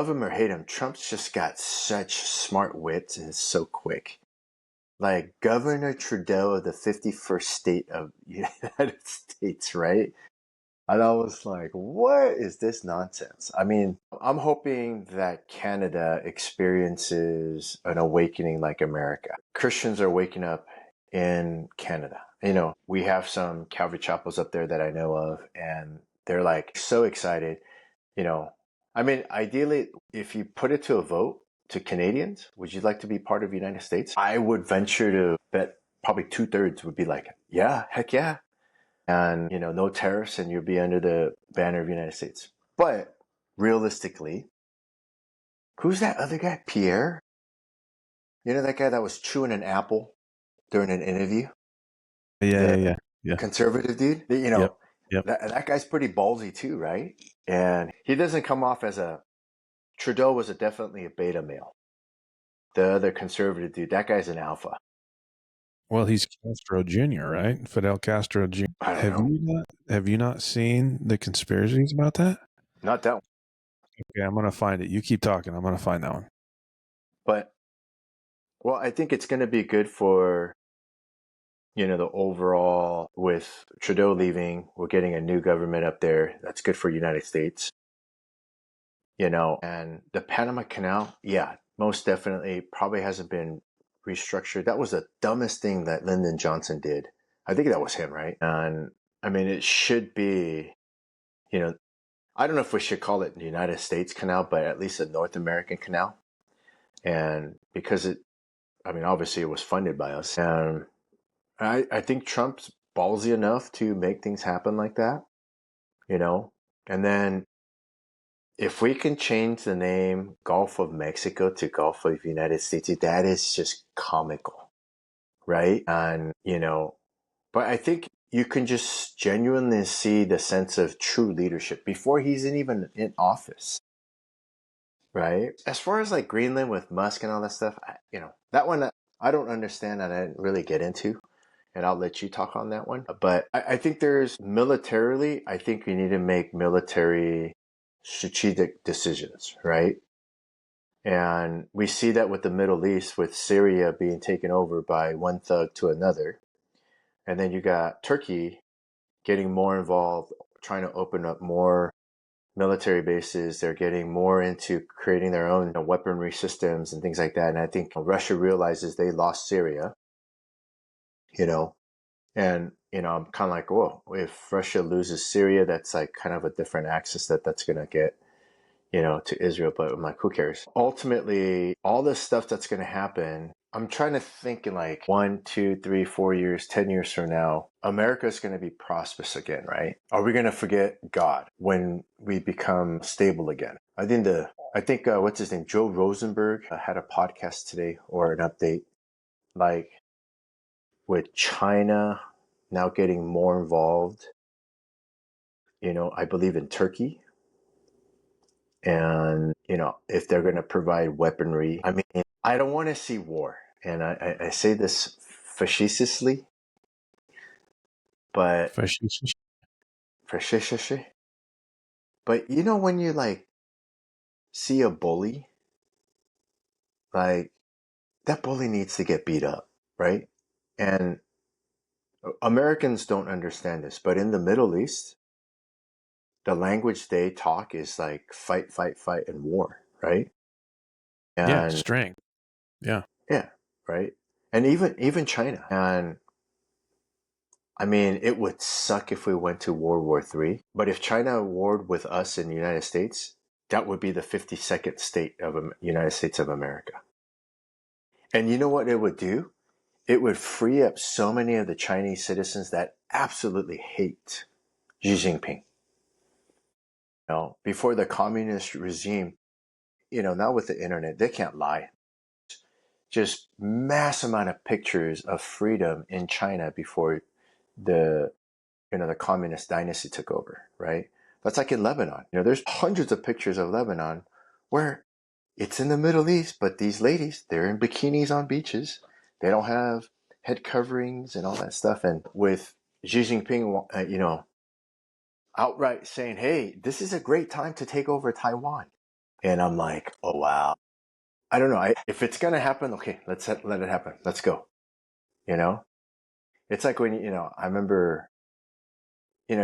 him or hate him, Trump's just got such smart wits and is so quick. Like Governor Trudeau of the 51st state of the United States, right? And I was like, what is this nonsense? I mean, I'm hoping that Canada experiences an awakening like America. Christians are waking up in Canada. We have some Calvary chapels up there that I know of, and they're like so excited. Ideally, if you put it to a vote to Canadians, would you like to be part of the United States? I would venture to bet probably 2/3 would be like, yeah, heck yeah. And, no tariffs, and you'll be under the banner of the United States. But realistically, who's that other guy? Pierre? That guy that was chewing an apple during an interview? Yeah. Conservative dude? Yep. That guy's pretty ballsy too, right? And he doesn't come off as Trudeau was definitely a beta male. The other conservative dude, that guy's an alpha. Well, he's Castro Jr., right? Fidel Castro Jr. I don't know. Have you not seen the conspiracies about that? Not that one. Okay, I'm going to find it. You keep talking. I'm going to find that one. But, well, I think it's going to be good for, the overall, with Trudeau leaving, we're getting a new government up there. That's good for United States. And the Panama Canal, yeah, most definitely probably hasn't been restructured. That was the dumbest thing that Lyndon Johnson did. I think that was him, right? And I mean, it should be, I don't know if we should call it the United States Canal, but at least a North American canal. And because obviously it was funded by us. And I think Trump's ballsy enough to make things happen like that, and then if we can change the name Gulf of Mexico to Gulf of the United States, that is just comical, right? And, but I think you can just genuinely see the sense of true leadership before he's even in office, right? As far as like Greenland with Musk and all that stuff, that one I don't understand and I didn't really get into. And I'll let you talk on that one. But I think militarily, I think we need to make military strategic decisions, right? And we see that with the Middle East, with Syria being taken over by one thug to another. And then you got Turkey getting more involved, trying to open up more military bases. They're getting more into creating their own weaponry systems and things like that. And I think Russia realizes they lost Syria, you know, and I'm kind of like, whoa, if Russia loses Syria, that's like kind of a different axis that's going to get to Israel, but I'm like, who cares? Ultimately, all this stuff that's going to happen, I'm trying to think in like 1, 2, 3, 4 years, 10 years from now, America is going to be prosperous again, right? Are we going to forget God when we become stable again? I think what's his name? Joe Rosenberg had a podcast today or an update, like with China now getting more involved, I believe in Turkey. And, if they're going to provide weaponry, I mean, I don't want to see war. And I say this facetiously, but facetiously. But when you like see a bully, like that bully needs to get beat up, right? And Americans don't understand this, but in the Middle East, the language they talk is like fight, fight, fight, and war, right? Yeah, And strength. Yeah. yeah, right. And even China. And I mean, it would suck if we went to World War III, but if China warred with us in the United States, that would be the 52nd state of United States of America. And you know what it would do? It would free up so many of the Chinese citizens that absolutely hate Xi Jinping. Before the communist regime, now with the internet, they can't lie. Just mass amount of pictures of freedom in China before the the communist dynasty took over, right? That's like in Lebanon. There's hundreds of pictures of Lebanon where it's in the Middle East, but these ladies, they're in bikinis on beaches. They don't have head coverings and all that stuff. And with Xi Jinping, outright saying, hey, this is a great time to take over Taiwan. And I'm like, oh, wow. I don't know. If it's going to happen, okay, let's let it happen. Let's go. It's like when, I remember I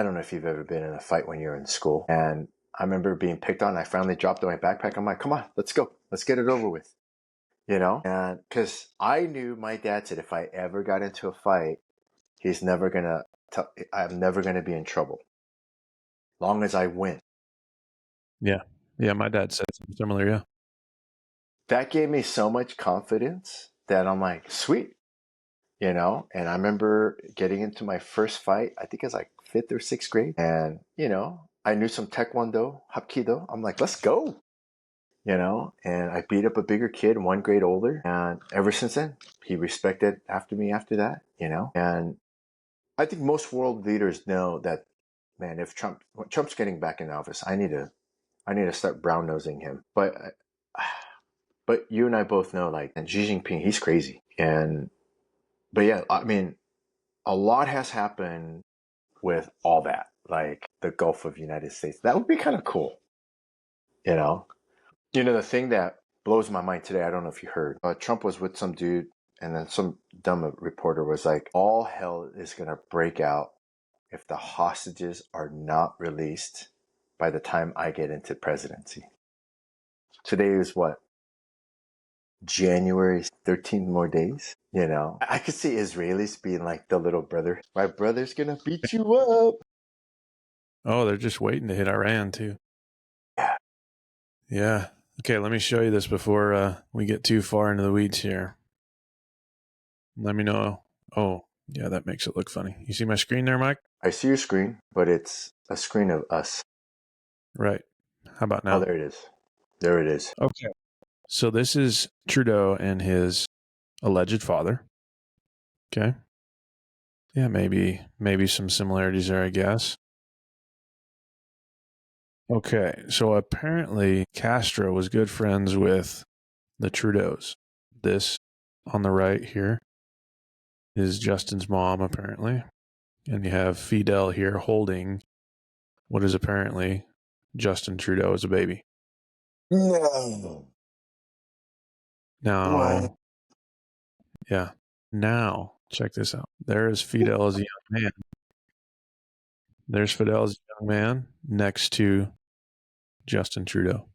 don't know if you've ever been in a fight when you're in school. And I remember being picked on. I finally dropped my backpack. I'm like, come on, let's go. Let's get it over with. And because I knew my dad said if I ever got into a fight, he's never going to, I'm never going to be in trouble. Long as I win. Yeah. Yeah. My dad said something similar. Yeah. That gave me so much confidence that I'm like, sweet. And I remember getting into my first fight. I think it was like 5th or 6th grade. And, I knew some Taekwondo, Hapkido. I'm like, let's go. And I beat up a bigger kid, 1 grade older. And ever since then, he respected me after that, And I think most world leaders know that, man, if Trump's getting back in office, I need to start brown nosing him. But you and I both know, like, and Xi Jinping, he's crazy. But yeah, I mean, a lot has happened with all that, like the Gulf of United States. That would be kind of cool, you know? The thing that blows my mind today, I don't know if you heard, Trump was with some dude, and then some dumb reporter was like, all hell is going to break out if the hostages are not released by the time I get into presidency. Today is what? January, 13 more days. I could see Israelis being like the little brother. My brother's going to beat you up. Oh, they're just waiting to hit Iran too. Yeah. Yeah. Okay. Let me show you this before we get too far into the weeds here. Let me know. Oh, yeah. That makes it look funny. You see my screen there, Mike? I see your screen, but it's a screen of us. Right. How about Oh, now? there it is. There it is. Okay. So this is Trudeau and his alleged father. Okay. Yeah, maybe some similarities there, I guess. Okay. So apparently Castro was good friends with the Trudeaus. This on the right here is Justin's mom, apparently. And you have Fidel here holding what is apparently Justin Trudeau as a baby. No. What? Now, yeah. Now, check this out. There is Fidel as a young man. There's Fidel as a young man. next to Justin Trudeau.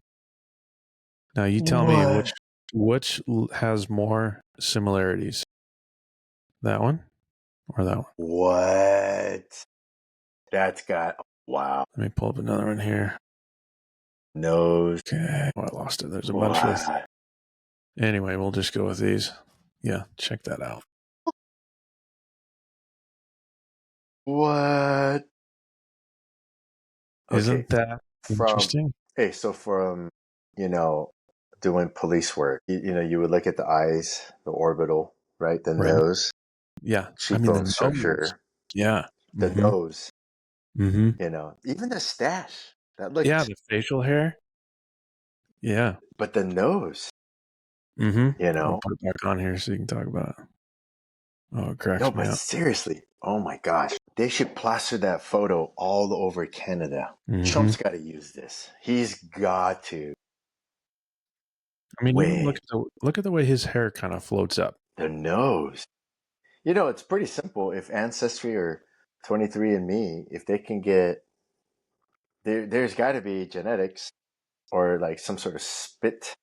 Now you tell me What? which has more similarities, that one or that one? What? That's got, wow. Let me pull up another one here. Nose. Okay, oh, I lost it. There's a bunch with. What? Anyway, we'll just go with these. Yeah, check that out. What? Okay. Isn't that From, interesting? hey, so from, you know, doing police work, you would look at the eyes, the orbital, right? The Right. nose, Yeah. I mean, cheekbone the nose. structure, Yeah. the Mm-hmm. nose, Mm-hmm. even the stash. That Yeah, looks, the facial hair. Yeah. but the nose, Mm-hmm. you I'll know, put it back on here so you can talk about it. Oh, it no, cracks me but up. seriously, oh my gosh, they should plaster that photo all over Canada. Mm-hmm. Trump's got to use this. He's got to. I mean, even Way look at the way his hair kind of floats up. the nose. It's pretty simple. If Ancestry or 23andMe, if they can get there's got to be genetics or like some sort of spit,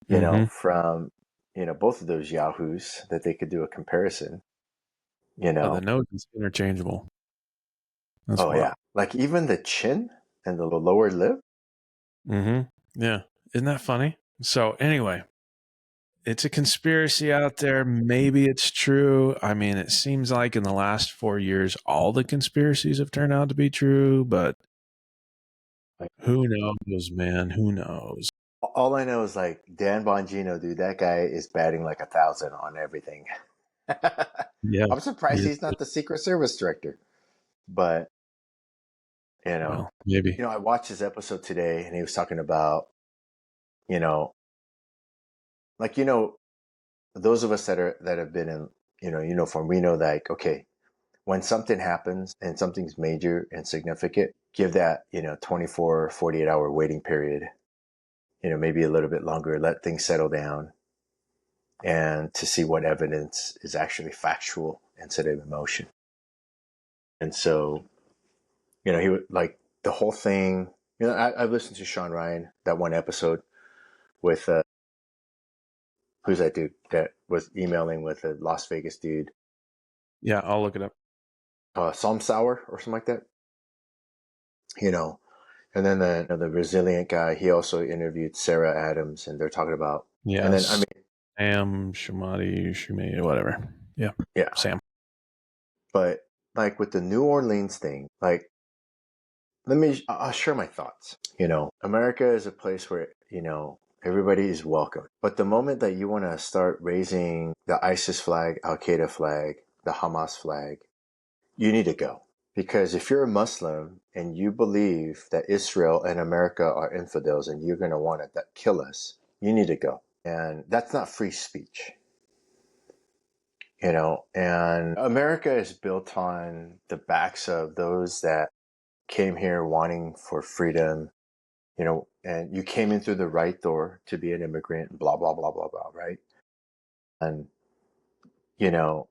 Mm-hmm. from both of those yahoos that they could do a comparison. You Oh, know, the nose is interchangeable. That's oh wild. yeah, like even the chin and the lower lip. Mm-hmm. Yeah. Isn't that funny? So anyway, it's a conspiracy out there. Maybe it's true. I mean, it seems like in the last 4 years, all the conspiracies have turned out to be true, but Like, who knows, man? Who knows? all I know is like Dan Bongino, dude. That guy is batting like 1,000 on everything. Yeah. I'm surprised Yeah. he's not the Secret Service director. But you know, Well, maybe. I watched his episode today, and he was talking about you know, like those of us that have been in uniform, we know that like, okay, when something happens and something's major and significant, give that 24 48 hour waiting period, maybe a little bit longer, let things settle down, and to see what evidence is actually factual instead of emotion. And so he would like the whole thing. I've listened to Sean Ryan, that one episode with who's that dude that was emailing with a Las Vegas dude, Yeah, I'll look it up. Psalm Sour or something like that. You know, and then the resilient guy, he also interviewed Sarah Adams, and they're talking about, and then I Yes. mean, Sam, Shumati, whatever. Yeah. yeah, Sam. but like with the New Orleans thing, like I'll share my thoughts. America is a place where everybody is welcome, but the moment that you want to start raising the ISIS flag, Al Qaeda flag, the Hamas flag, you need to go. Because if you're a Muslim and you believe that Israel and America are infidels and you're going to want to kill us, you need to go. And that's not free speech, and America is built on the backs of those that came here wanting for freedom, and you came in through the right door to be an immigrant, blah, blah, blah, blah, blah, right? And, you know,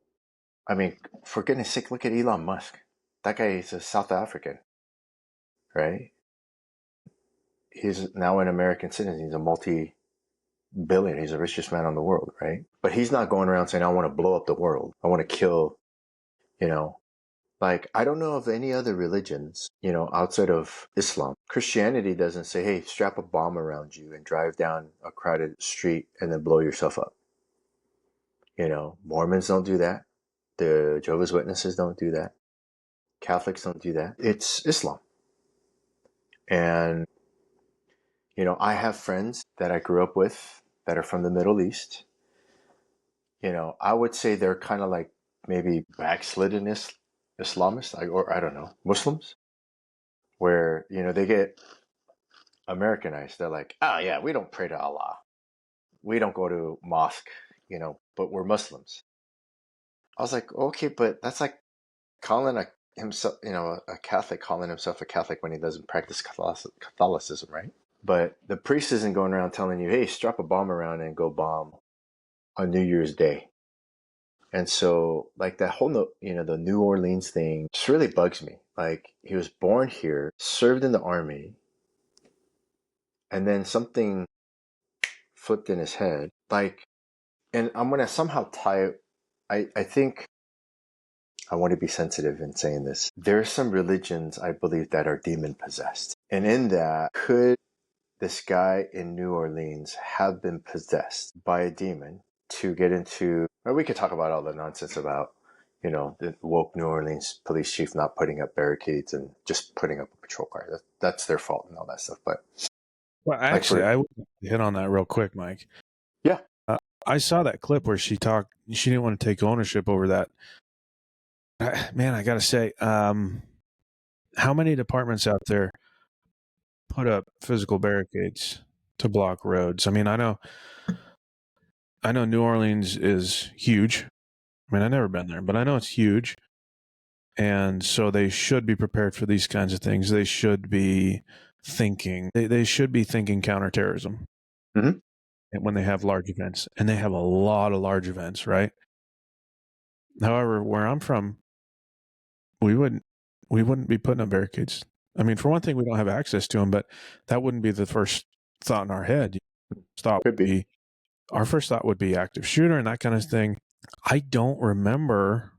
I mean, for goodness sake, look at Elon Musk. That guy is a South African, right? He's now an American citizen. He's a multi-billion. He's the richest man in the world, right? But he's not going around saying, I want to blow up the world. I want to kill, you know, like, I don't know of any other religions, outside of Islam. Christianity doesn't say, hey, strap a bomb around you and drive down a crowded street and then blow yourself up. Mormons don't do that. The Jehovah's Witnesses don't do that. Catholics don't do that. It's Islam. And, I have friends that I grew up with that are from the Middle East. I would say they're kind of like maybe backslidden Islamists, or I don't know, Muslims, where, they get Americanized. They're like, oh yeah, we don't pray to Allah. We don't go to mosque, but we're Muslims. I was like, okay, but that's like calling himself, a Catholic calling himself a Catholic when he doesn't practice Catholicism, right? But the priest isn't going around telling you, hey, strap a bomb around and go bomb on New Year's Day. And so, like that whole, the New Orleans thing just really bugs me. Like he was born here, served in the army, and then something flipped in his head. Like, and I'm gonna somehow tie it. I think I want to be sensitive in saying this. There are some religions I believe that are demon possessed. And in that, could this guy in New Orleans have been possessed by a demon to get into, or we could talk about all the nonsense about, the woke New Orleans police chief not putting up barricades and just putting up a patrol car. That's their fault and all that stuff. But Well, like actually, I would hit on that real quick, Mike. yeah, I saw that clip where she didn't want to take ownership over that. Man, I got to say, how many departments out there put up physical barricades to block roads? I mean, I know New Orleans is huge. I mean, I've never been there, but I know it's huge. And so they should be prepared for these kinds of things. They should be thinking, they should be thinking counterterrorism mm-hmm. when they have large events. And they have a lot of large events, right? However, where I'm from, we wouldn't be putting up barricades. I mean, for one thing, we don't have access to them, but that wouldn't be the first thought in our head. Could be. Our first thought would be active shooter and that kind of thing. I don't remember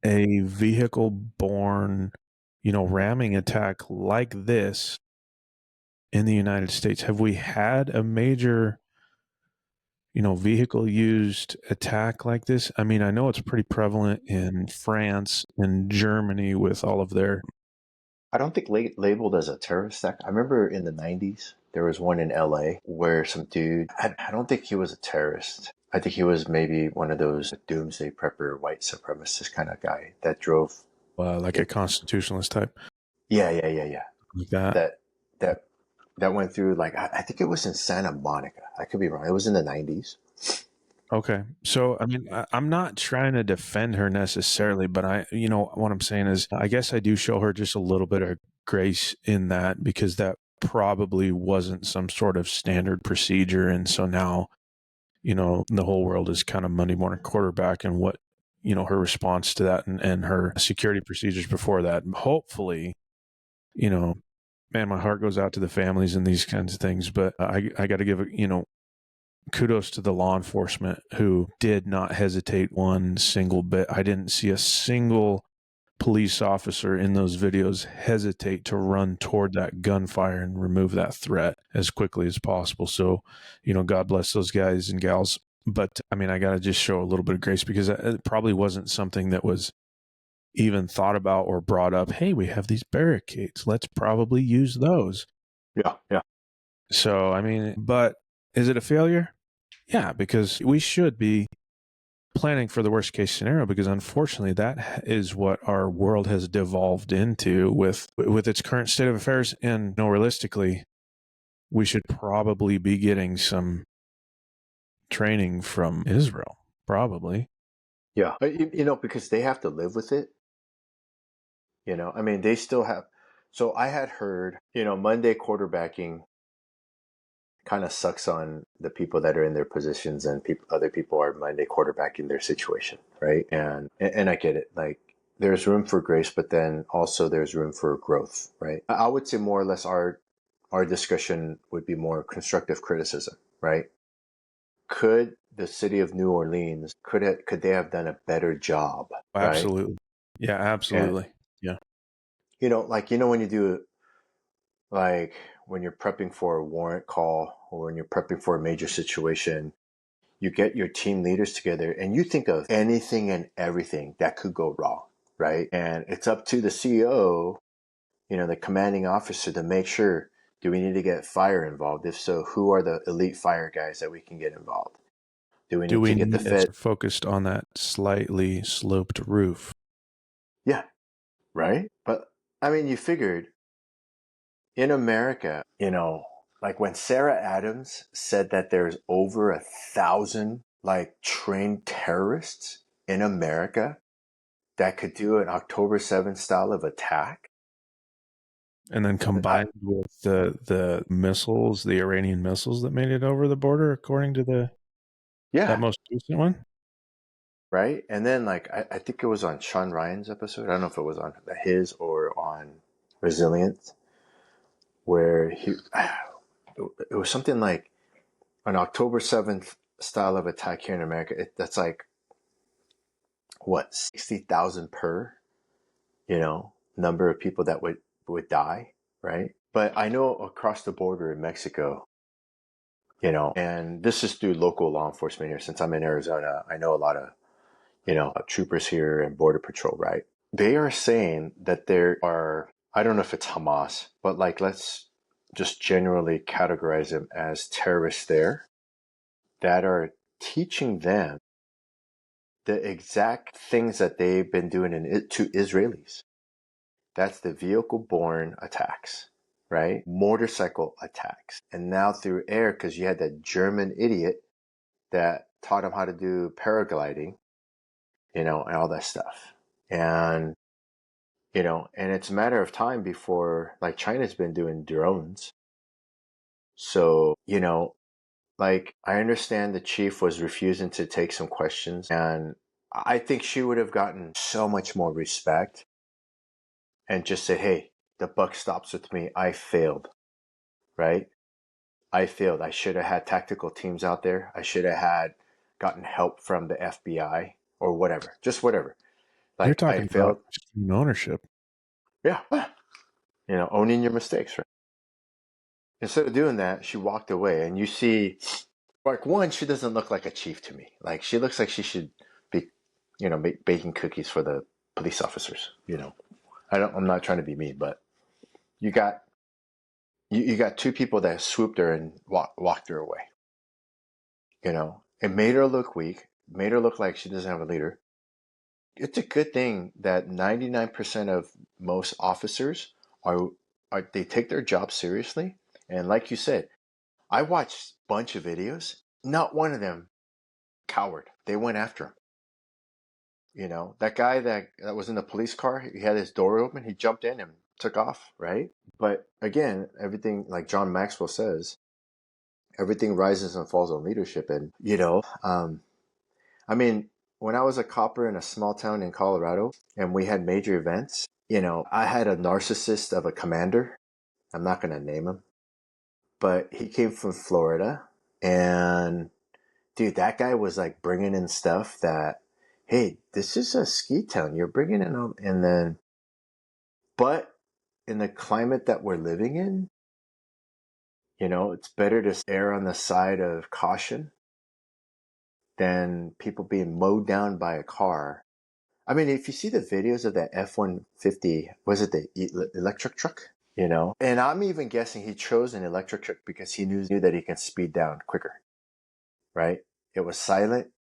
a vehicle borne, ramming attack like this in the United States. Have we had a major, vehicle used attack like this? I mean, I know it's pretty prevalent in France and Germany with all of their. I don't think labeled as a terrorist act. I remember in the 90s, there was one in LA where some dude, I don't think he was a terrorist. I think he was maybe one of those doomsday prepper, white supremacist kind of guy that drove. Like a constitutionalist type. Yeah. Like that. That that went through, like, I think it was in Santa Monica. I could be wrong. It was in the 90s. Okay. So, I mean, I'm not trying to defend her necessarily, but what I'm saying is, I guess I do show her just a little bit of grace in that because that probably wasn't some sort of standard procedure. And so now, the whole world is kind of Monday morning quarterback and what, her response to that and her security procedures before that. Hopefully, man, my heart goes out to the families and these kinds of things, but I got to give, kudos to the law enforcement who did not hesitate one single bit. I didn't see a single police officer in those videos hesitate to run toward that gunfire and remove that threat as quickly as possible. So, God bless those guys and gals. But I mean, I got to just show a little bit of grace because it probably wasn't something that was even thought about or brought up. Hey, we have these barricades. Let's probably use those. Yeah. So, I mean, but is it a failure? Yeah, because we should be planning for the worst case scenario because unfortunately that is what our world has devolved into with its current state of affairs. And realistically, we should probably be getting some training from Israel, probably. Yeah. Because they have to live with it. I mean, they still have. So I had heard, Monday quarterbacking kind of sucks on the people that are in their positions, and other people are Monday quarterbacking their situation, right? And I get it. Like, there's room for grace, but then also there's room for growth, right? I would say more or less our discussion would be more constructive criticism, right? Could the city of New Orleans could they have done a better job, right? Absolutely. Yeah, And absolutely. Yeah. when you do, like, when you're prepping for a warrant call or when you're prepping for a major situation, you get your team leaders together and you think of anything and everything that could go wrong, right? And it's up to the CEO, the commanding officer, to make sure, do we need to get fire involved? If so, who are the elite fire guys that we can get involved? Do we Do need we to get the need us Fed? focused on that slightly sloped roof? Yeah, right? But I mean, you figured in America, like when Sarah Adams said that there's over 1,000 like trained terrorists in America that could do an October 7th style of attack. And then combined with the missiles, the Iranian missiles that made it over the border, according to that Yeah, most recent one. right? And then like I think it was on Sean Ryan's episode. I don't know if it was on his or on Resilience, where it was something like on October 7th style of attack here in America. That's like what 60,000 per, number of people that would die, right? But I know across the border in Mexico, and this is through local law enforcement here. Since I'm in Arizona, I know a lot of troopers here and border patrol, right? They are saying that there are, I don't know if it's Hamas, but like let's just generally categorize them as terrorists there that are teaching them the exact things that they've been doing to Israelis. That's the vehicle-borne attacks, right? Motorcycle attacks. And now through air, because you had that German idiot that taught them how to do paragliding, and all that stuff. And, and it's a matter of time before, like, China's been doing drones. So, like, I understand the chief was refusing to take some questions, and I think she would have gotten so much more respect and just said, hey, the buck stops with me. I failed, right? I failed. I should have had tactical teams out there. I should have had gotten help from the FBI or whatever, just whatever. You're Like, I talking about failed. extreme ownership. Yeah. Owning your mistakes, right? Instead of doing that, she walked away, and you see, like, one, she doesn't look like a chief to me. Like, she looks like she should be, baking cookies for the police officers. I'm not trying to be mean, but you got you got two people that swooped her and walked her away. It made her look weak, made her look like she doesn't have a leader. It's a good thing that 99% of most officers are they take their job seriously, and like you said, I watched a bunch of videos. Not one of them cowered. They went after him. That guy that was in the police car, he had his door open. He jumped in and took off, right? But again, everything, like John Maxwell says, everything rises and falls on leadership. And, I mean, when I was a copper in a small town in Colorado and we had major events, I had a narcissist of a commander. I'm not going to name him, but he came from Florida, and dude, that guy was like bringing in stuff that, hey, this is a ski town. You're bringing in, and then, but in the climate that we're living in, it's better to err on the side of caution than people being mowed down by a car. I mean, if you see the videos of that F-150, was it the electric truck? And I'm even guessing he chose an electric truck because he knew that he can speed down quicker, right? It was silent.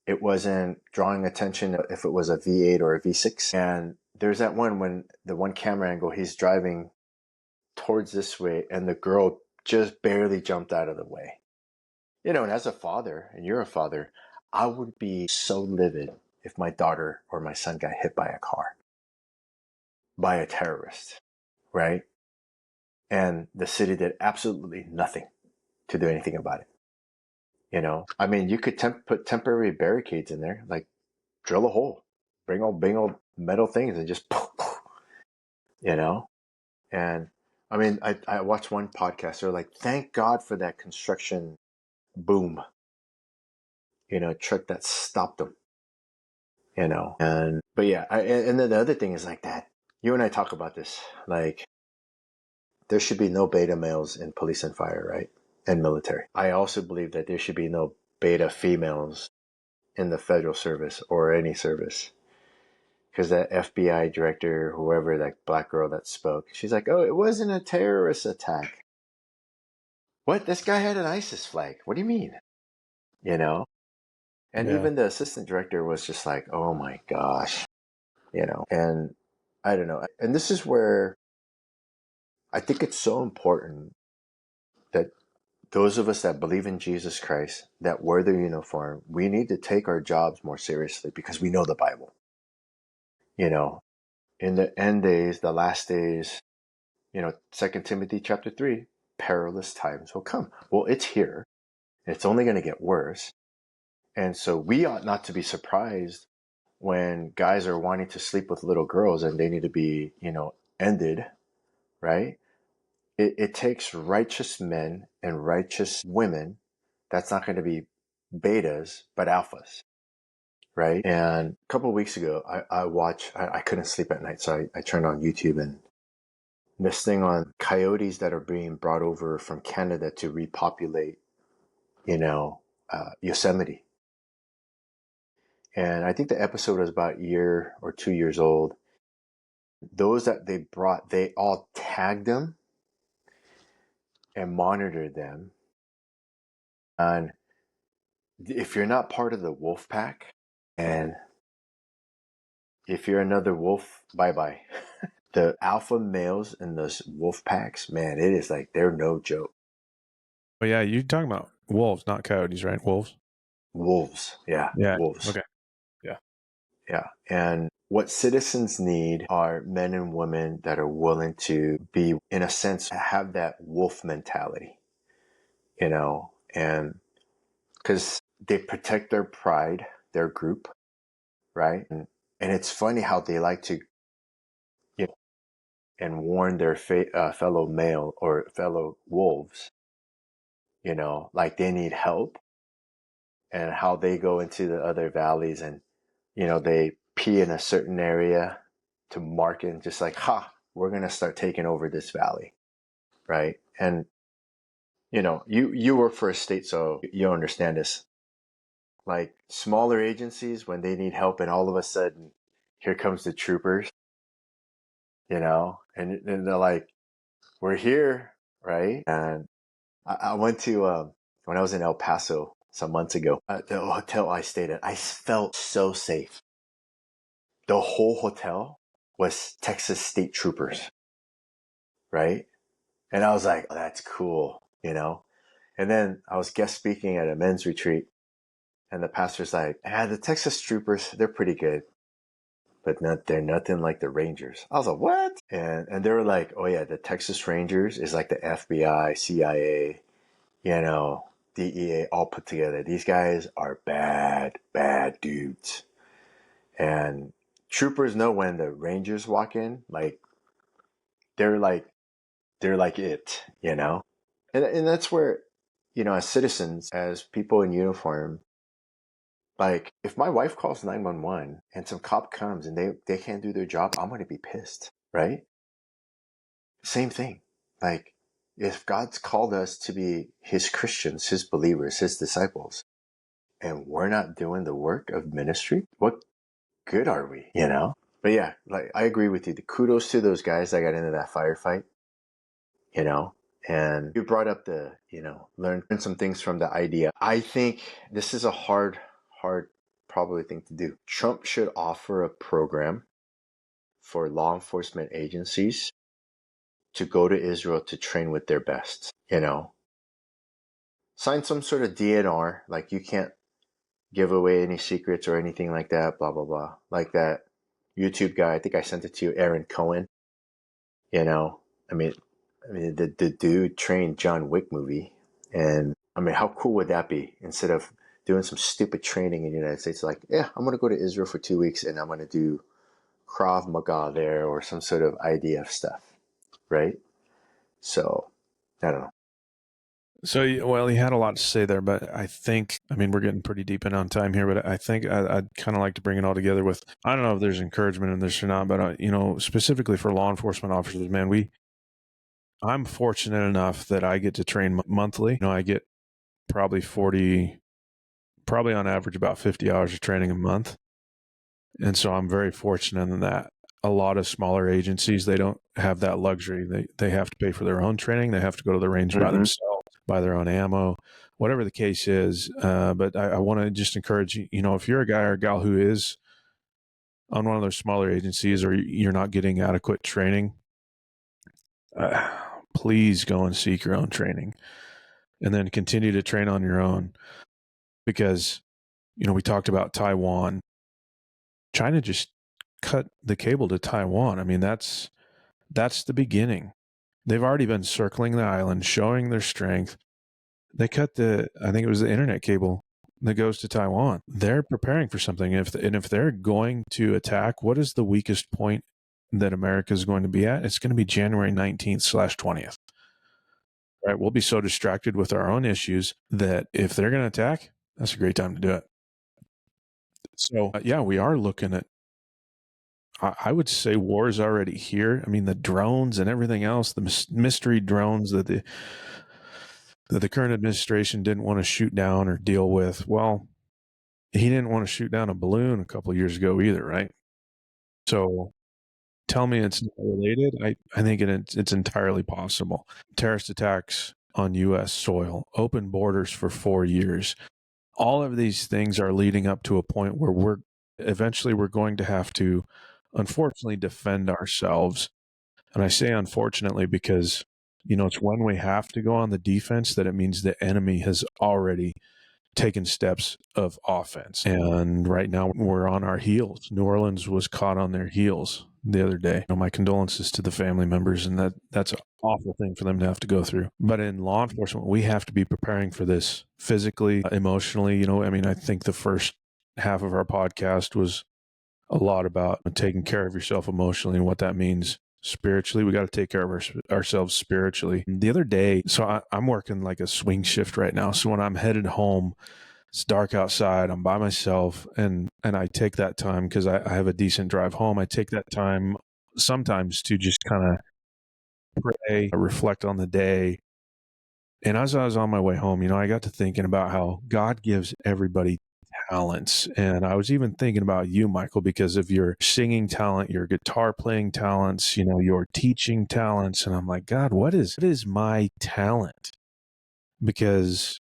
It wasn't drawing attention if it was a V8 or a V6. And there's that one when the one camera angle, he's driving towards this way and the girl just barely jumped out of the way. And as a father, and you're a father, I would be so livid if my daughter or my son got hit by a car, by a terrorist, right? And the city did absolutely nothing to do anything about it. I mean, you could put temporary barricades in there, like drill a hole, bring old metal things and just, you know? And I mean, I watched one podcast. They're like, thank God for that construction boom, truck that stopped them, but yeah, and then the other thing is like that. You and I talk about this, like there should be no beta males in police and fire, right? And military. I also believe that there should be no beta females in the federal service or any service. Because that FBI director, whoever, that black girl that spoke, she's like, oh, it wasn't a terrorist attack. What? This guy had an ISIS flag. What do you mean? And Yeah. even the assistant director was just like, oh my gosh, and I don't know. And this is where I think it's so important that those of us that believe in Jesus Christ, that wear the uniform, we need to take our jobs more seriously because we know the Bible. In the end days, the last days, 2 Timothy chapter 3, perilous times will come. Well, it's here. It's only going to get worse. And so we ought not to be surprised when guys are wanting to sleep with little girls and they need to be, ended, right? It takes righteous men and righteous women. That's not going to be betas, but alphas, right? And a couple of weeks ago, I couldn't sleep at night, so I turned on YouTube and this thing on coyotes that are being brought over from Canada to repopulate, Yosemite. And I think the episode was about a year or 2 years old. Those that they brought, they all tagged them and monitored them. And if you're not part of the wolf pack, and if you're another wolf, bye bye. The alpha males in those wolf packs, man, it is like they're no joke. But yeah, you're talking about wolves, not coyotes, right? Wolves. Wolves, yeah, Yeah. wolves. Okay. Yeah. Yeah. And what citizens need are men and women that are willing to be, in a sense, have that wolf mentality, and because they protect their pride, their group, right? And it's funny how they like to, and warn their fellow male or fellow wolves, like they need help, and how they go into the other valleys and, they pee in a certain area to mark it and just like, we're going to start taking over this valley. Right. And, you work for a state, so you understand this. Like smaller agencies, when they need help and all of a sudden here comes the troopers, and they're like, we're here. Right. And I went to, when I was in El Paso some months ago, the hotel I stayed at, I felt so safe. The whole hotel was Texas state troopers. Right. And I was like, oh, that's cool, And then I was guest speaking at a men's retreat, and the pastor's like, the Texas troopers, they're pretty good, but they're nothing like the Rangers. I was like, what? And they were like, oh yeah, the Texas Rangers is like the FBI, CIA, DEA all put together. These guys are bad, bad dudes. And troopers know when the Rangers walk in, like they're like it. And that's where, as citizens, as people in uniform, like if my wife calls 911 and some cop comes and they can't do their job, I'm going to be pissed, right? Same thing. Like if God's called us to be his Christians, his believers, his disciples, and we're not doing the work of ministry, what good are we? But yeah, like I agree with you. The kudos to those guys that got into that firefight, you know, and you brought up the, learn some things from the idea. I think this is a hard, probably thing to do. Trump should offer a program for law enforcement agencies to go to Israel to train with their best, sign some sort of DNR, like you can't give away any secrets or anything like that, blah, blah, blah. Like that YouTube guy, I think I sent it to you, Aaron Cohen, you know, I mean, the dude trained John Wick movie. And I mean, how cool would that be? Instead of doing some stupid training in the United States, like, yeah, I'm going to go to Israel for 2 weeks and I'm going to do Krav Maga there or some sort of IDF stuff, right? So, I don't know. So, well, he had a lot to say there, but I think, I mean, we're getting pretty deep in on time here, but I think I'd kind of like to bring it all together with, I don't know if there's encouragement in this or not, but, specifically for law enforcement officers, man, I'm fortunate enough that I get to train monthly. I get probably on average about 50 hours of training a month. And so I'm very fortunate in that. A lot of smaller agencies, they don't have that luxury. They have to pay for their own training. They have to go to the range by themselves, buy their own ammo, whatever the case is. But I want to just encourage you, if you're a guy or a gal who is on one of those smaller agencies or you're not getting adequate training, please go and seek your own training and then continue to train on your own. Because, we talked about Taiwan. China just cut the cable to Taiwan. I mean, that's the beginning. They've already been circling the island, showing their strength. They cut I think it was the internet cable that goes to Taiwan. They're preparing for something. If they're going to attack, what is the weakest point that America is going to be at? It's going to be January 19th/20th. Right? We'll be so distracted with our own issues that if they're going to attack, that's a great time to do it. So, yeah, we are looking at, I would say war is already here. I mean, the drones and everything else, the mystery drones that the current administration didn't want to shoot down or deal with. Well, he didn't want to shoot down a balloon a couple of years ago either, right? So tell me it's not related. I think it's entirely possible. Terrorist attacks on U.S. soil, open borders for 4 years. All of these things are leading up to a point where we're going to have to, unfortunately, defend ourselves. And I say unfortunately because, it's when we have to go on the defense that it means the enemy has already taken steps of offense. And right now we're on our heels. New Orleans was caught on their heels the other day. My condolences to the family members, and that's an awful thing for them to have to go through. But in law enforcement, we have to be preparing for this physically, emotionally. I think the first half of our podcast was a lot about taking care of yourself emotionally and what that means spiritually. We got to take care of ourselves spiritually. The other day, so I'm working like a swing shift right now. So when I'm headed home, it's dark outside, I'm by myself, and I take that time because I have a decent drive home. I take that time sometimes to just kind of pray, reflect on the day. And as I was on my way home, I got to thinking about how God gives everybody talents. And I was even thinking about you, Michael, because of your singing talent, your guitar playing talents, your teaching talents. And I'm like, God, what is my talent? Because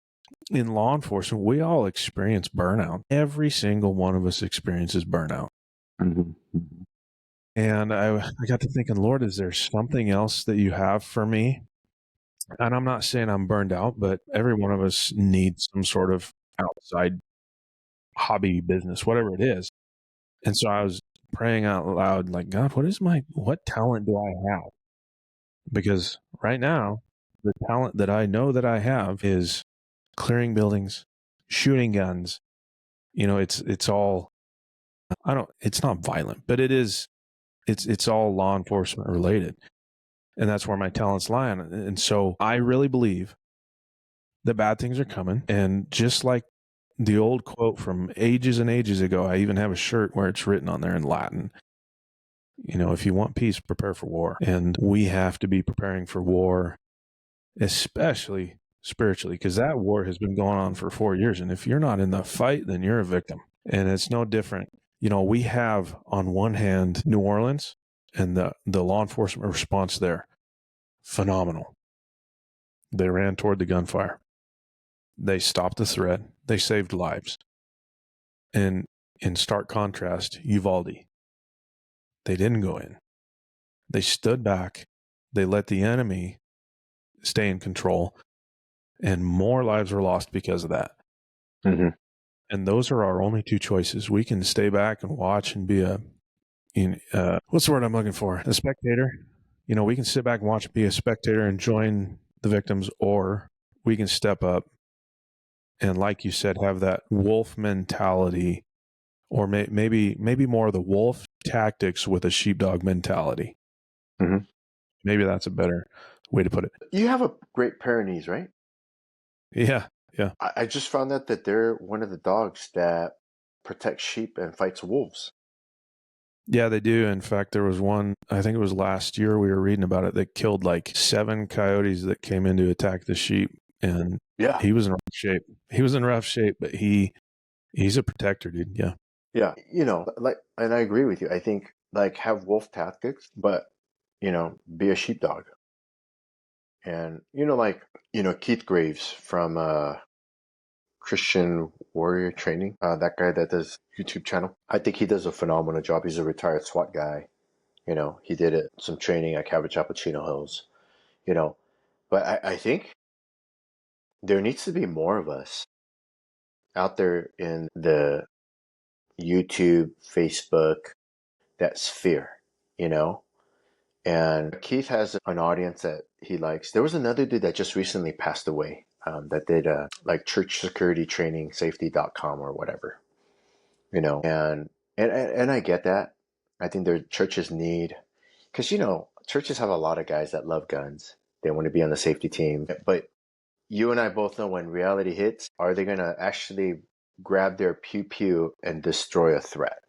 in law enforcement, we all experience burnout. Every single one of us experiences burnout. Mm-hmm. And I got to thinking, Lord, is there something else that you have for me? And I'm not saying I'm burned out, but every one of us needs some sort of outside hobby, business, whatever it is. And so I was praying out loud, like, God, what talent do I have? Because right now, the talent that I know that I have is clearing buildings, shooting guns. It's all, it's not violent, but it's all law enforcement related. And that's where my talents lie on. And so I really believe that bad things are coming. And just like the old quote from ages and ages ago, I even have a shirt where it's written on there in Latin. If you want peace, prepare for war. And we have to be preparing for war, especially spiritually, because that war has been going on for 4 years. And if you're not in the fight, then you're a victim. And it's no different. We have on one hand New Orleans and the law enforcement response there. Phenomenal. They ran toward the gunfire. They stopped the threat. They saved lives. And in stark contrast, Uvalde. They didn't go in. They stood back. They let the enemy stay in control. And more lives were lost because of that. Mm-hmm. And those are our only two choices. We can stay back and watch and be what's the word I'm looking for? A spectator. We can sit back and watch, be a spectator and join the victims, or we can step up and, like you said, have that wolf mentality, or maybe more of the wolf tactics with a sheepdog mentality. Mm-hmm. Maybe that's a better way to put it. You have a Great Pyrenees, right? Yeah. I just found out that they're one of the dogs that protects sheep and fights wolves. Yeah, they do. In fact, there was one, I think it was last year, we were reading about it, that killed like 7 coyotes that came in to attack the sheep. And Yeah. he was in rough shape. But he's a protector, dude. Yeah. Yeah. And I agree with you. I think have wolf tactics, but be a sheepdog. And Keith Graves from Christian Warrior Training, that guy that does YouTube channel. I think he does a phenomenal job. He's a retired SWAT guy. He did some training at Cappuccino Hills. But I think there needs to be more of us out there in the YouTube, Facebook, that sphere. And Keith has an audience that he likes. There was another dude that just recently passed away. that did like church security training safety.com or whatever, and I get that. I think their churches need, because churches have a lot of guys that love guns. They want to be on the safety team, but you and I both know when reality hits, are they going to actually grab their pew pew and destroy a threat,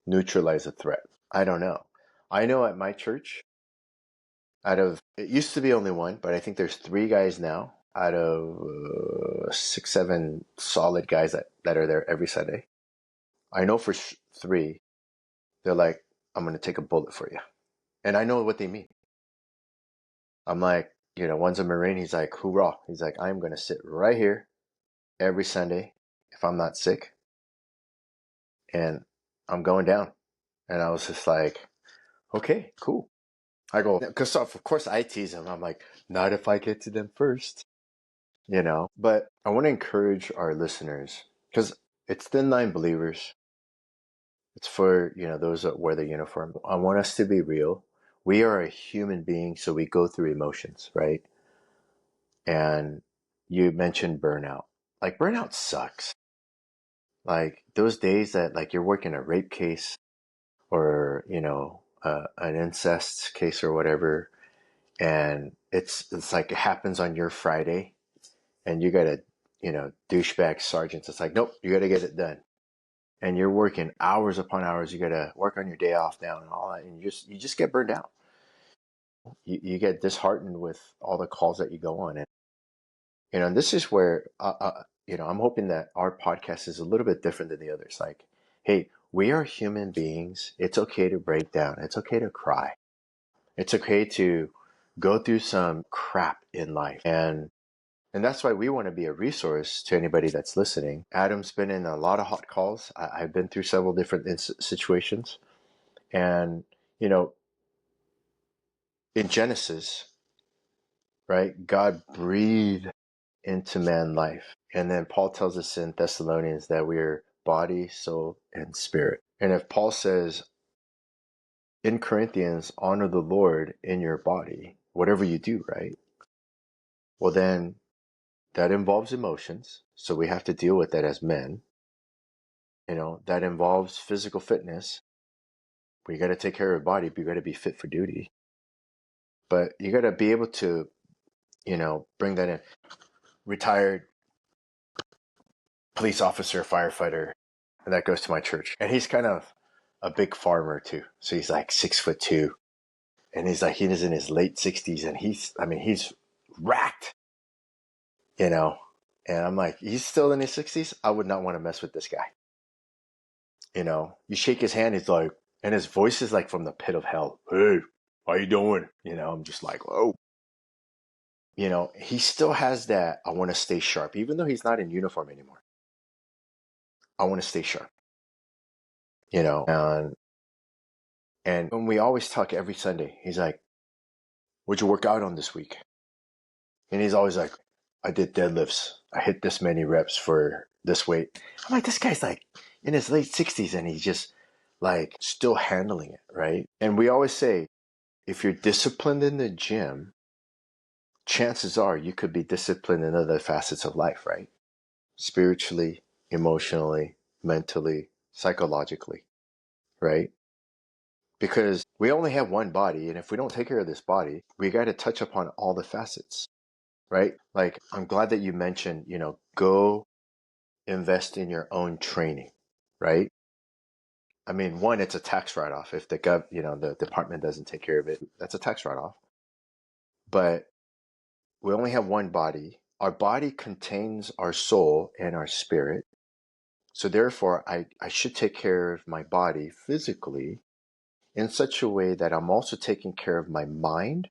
neutralize a threat? I don't know. I know at my church, out of, it used to be only one, but I think there's three guys now out of 6, 7 solid guys that are there every Sunday. I know for three, they're like, I'm going to take a bullet for you. And I know what they mean. I'm like, one's a Marine. He's like, hoorah. He's like, I'm going to sit right here every Sunday if I'm not sick, and I'm going down. And I was just like, okay, cool. I go, because of course I tease him. I'm like, not if I get to them first, But I want to encourage our listeners, because it's thin line believers. It's for, those that wear the uniform. I want us to be real. We are a human being, so we go through emotions, right? And you mentioned burnout. Like, burnout sucks. Like, those days that, like, you're working a rape case or, an incest case or whatever, and it's like it happens on your Friday, and you got a, douchebag sergeant that's like, nope, you got to get it done. And you're working hours upon hours. You got to work on your day off now and all that. And you just get burned out. You get disheartened with all the calls that you go on. And this is where, I'm hoping that our podcast is a little bit different than the others. Like, hey, we are human beings. It's okay to break down. It's okay to cry. It's okay to go through some crap in life. And that's why we want to be a resource to anybody that's listening. Adam's been in a lot of hot calls. I've been through several different situations. And, in Genesis, right, God breathed into man life. And then Paul tells us in Thessalonians that we are body, soul, and spirit. And if Paul says in Corinthians, honor the Lord in your body, whatever you do, right? Well, then that involves emotions. So we have to deal with that as men. That involves physical fitness. We got to take care of our body, but you got to be fit for duty. But you got to be able to, bring that in. Retired police officer, firefighter, and that goes to my church. And he's kind of a big farmer too. So he's like 6'2", and he's like, he is in his late 60s, and he's racked, And I'm like, he's still in his 60s. I would not want to mess with this guy. You shake his hand, he's like, and his voice is like from the pit of hell. Hey, how you doing? I'm just like, whoa. He still has that, I want to stay sharp, even though he's not in uniform anymore. I want to stay sharp, and when we always talk every Sunday, he's like, what'd you work out on this week? And he's always like, I did deadlifts. I hit this many reps for this weight. I'm like, this guy's like in his late 60s, and he's just like still handling it, right? And we always say, if you're disciplined in the gym, chances are you could be disciplined in other facets of life, right? Spiritually, emotionally, mentally, psychologically, right? Because we only have one body, and if we don't take care of this body, we got to touch upon all the facets, right? Like, I'm glad that you mentioned, go invest in your own training, right? I mean, one, it's a tax write-off. If the department doesn't take care of it, that's a tax write-off. But we only have one body. Our body contains our soul and our spirit. So therefore, I should take care of my body physically in such a way that I'm also taking care of my mind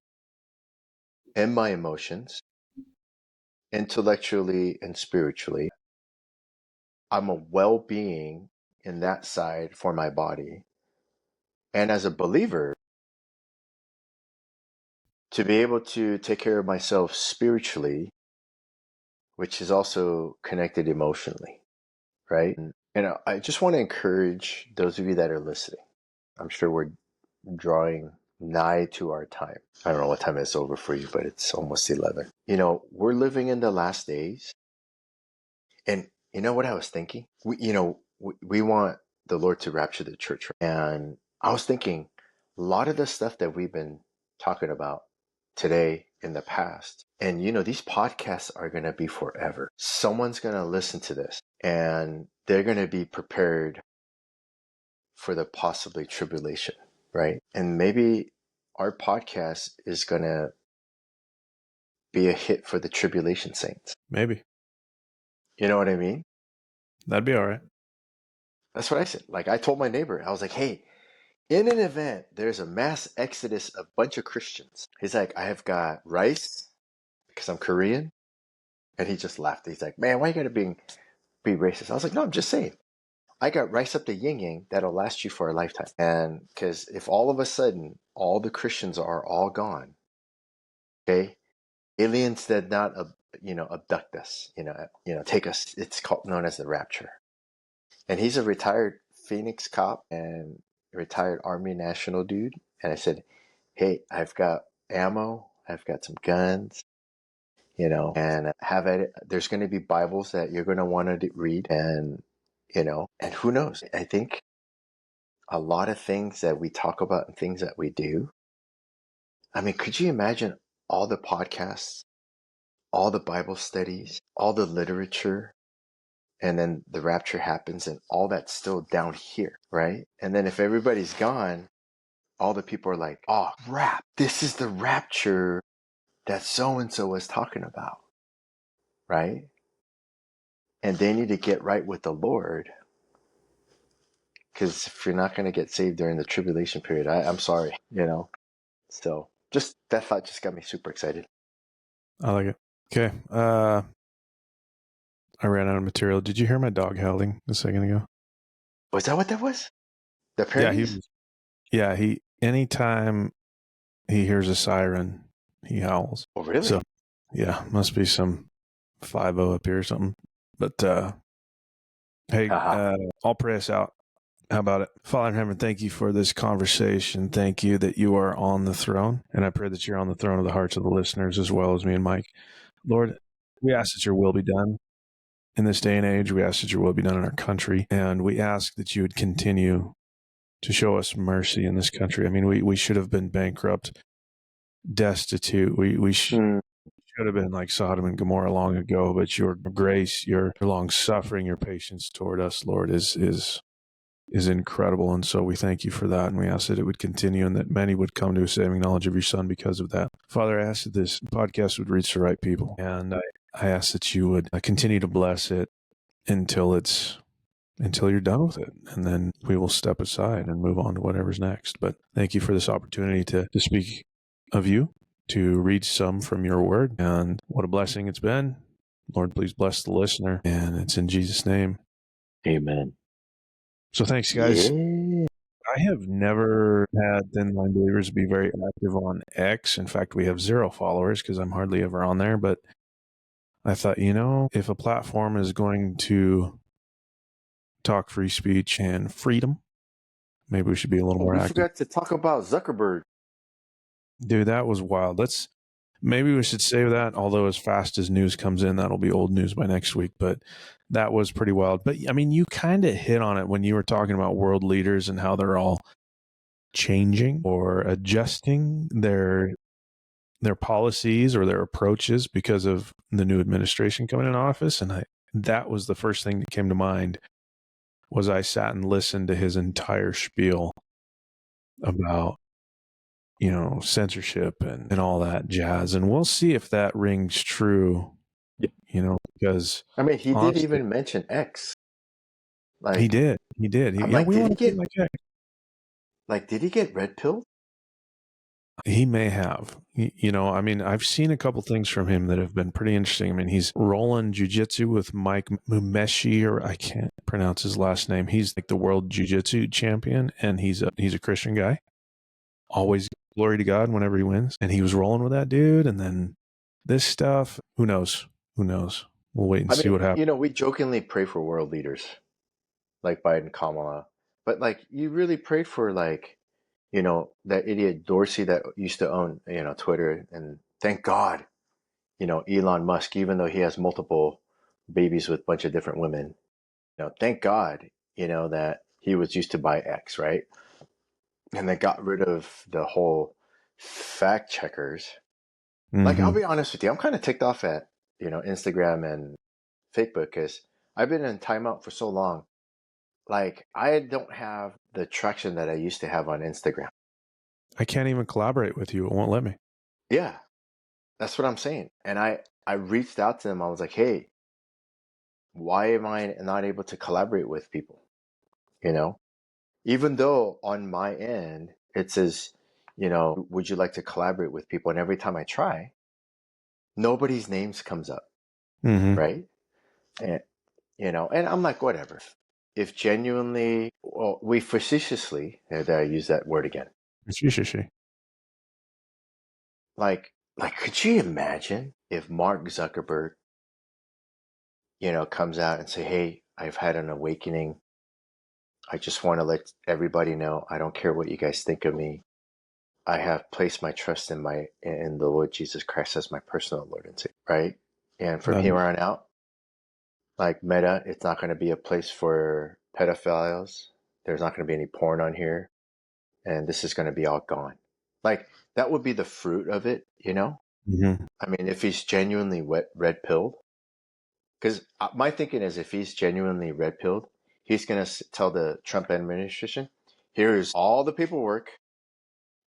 and my emotions, intellectually and spiritually. I'm a well-being in that side for my body. And as a believer, to be able to take care of myself spiritually, which is also connected emotionally, right? And I just want to encourage those of you that are listening. I'm sure we're drawing nigh to our time. I don't know what time it's over for you, but it's almost 11. We're living in the last days. And you know what I was thinking? We want the Lord to rapture the church. And I was thinking a lot of the stuff that we've been talking about today in the past. And these podcasts are going to be forever. Someone's going to listen to this and they're going to be prepared for the possibly tribulation, right? And maybe our podcast is going to be a hit for the tribulation saints. Maybe. You know what I mean? That'd be all right. That's what I said. Like I told my neighbor, I was like, hey, in an event, there's a mass exodus of a bunch of Christians. He's like, I have got rice because I'm Korean. And he just laughed. He's like, man, why you gotta be racist? I was like, no, I'm just saying. I got rice up the yin yang that'll last you for a lifetime. And because if all of a sudden all the Christians are all gone, okay, aliens did not, abduct us, take us. It's called known as the rapture. And he's a retired Phoenix cop and retired Army National dude. And I said, hey, I've got ammo, I've got some guns, and have it. There's going to be Bibles that you're going to want to read. And, and who knows? I think a lot of things that we talk about and things that we do. I mean, could you imagine all the podcasts, all the Bible studies, all the literature, and then the rapture happens and all that's still down here, right? And then if everybody's gone, all the people are like, oh, crap, this is the rapture that so-and-so was talking about, right? And they need to get right with the Lord, because if you're not going to get saved during the tribulation period, I'm sorry, So just that thought just got me super excited. I like it. Okay. I ran out of material. Did you hear my dog howling a second ago? Was that what that was? The Yeah, parodies? anytime he hears a siren, he howls. Oh, really? So, yeah, must be some 5-0 up here or something. But, hey, I'll pray us out. How about it? Father in heaven, thank you for this conversation. Thank you that you are on the throne. And I pray that you're on the throne of the hearts of the listeners as well as me and Mike. Lord, we ask that your will be done in this day and age. We ask that your will be done in our country. And we ask that you would continue to show us mercy in this country. I mean, we should have been bankrupt, destitute. We should have been like Sodom and Gomorrah long ago, but your grace, your long suffering, your patience toward us, Lord, is incredible. And so we thank you for that. And we ask that it would continue and that many would come to a saving knowledge of your Son because of that. Father, I ask that this podcast would reach the right people. And I ask that you would continue to bless it until you're done with it. And then we will step aside and move on to whatever's next. But thank you for this opportunity to speak of you, to read some from your word. And what a blessing it's been. Lord, please bless the listener. And it's in Jesus' name. Amen. So thanks, guys. Yeah. I have never had Thin Line Believers be very active on X. In fact, we have 0 followers because I'm hardly ever on there. But I thought, if a platform is going to talk free speech and freedom, maybe we should be a little more We active. forgot to talk about Zuckerberg. Dude, that was wild. Maybe we should save that. Although as fast as news comes in, that'll be old news by next week. But that was pretty wild. But I mean, you kind of hit on it when you were talking about world leaders and how they're all changing or adjusting their policies or their approaches because of the new administration coming in office. And that was the first thing that came to mind was I sat and listened to his entire spiel about censorship and all that jazz. And we'll see if that rings true, because I mean, he honestly, did even mention X. Like he did. I'm like, we did want he to be get like X. like did he get red pilled? He may have. I mean, I've seen a couple things from him that have been pretty interesting. I mean, he's rolling jiu-jitsu with Mike Mumeshi, or I can't pronounce his last name. He's like the world jiu-jitsu champion, and he's a Christian guy. Always glory to God whenever he wins. And he was rolling with that dude. And then this stuff, who knows? We'll wait and see what happens. We jokingly pray for world leaders like Biden, Kamala, but like you really prayed for like that idiot Dorsey that used to own, Twitter. And thank God, Elon Musk, even though he has multiple babies with a bunch of different women, thank God, that he was used to buy X, right? And they got rid of the whole fact checkers. Like, I'll Mm-hmm. be honest with you, I'm kind of ticked off at, Instagram and Facebook because I've been in timeout for so long. Like, I don't have the traction that I used to have on Instagram. I can't even collaborate with you. It won't let me. Yeah, that's what I'm saying. And I reached out to them. I was like, hey, why am I not able to collaborate with people? You know, even though on my end it says, would you like to collaborate with people? And every time I try, nobody's names comes up, Mm-hmm. right? And and I'm like, whatever. If genuinely, well, we facetiously, did I use that word again? She. Like, could you imagine if Mark Zuckerberg, comes out and say, "Hey, I've had an awakening. I just want to let everybody know I don't care what you guys think of me. I have placed my trust in the Lord Jesus Christ as my personal Lord and Savior, right? And from That'd here be on out, like Meta, it's not going to be a place for pedophiles. There's not going to be any porn on here, and this is going to be all gone." Like, that would be the fruit of it, mm-hmm. I mean, if he's genuinely red pilled, because my thinking is if he's genuinely red pilled, he's going to tell the Trump administration, here's all the paperwork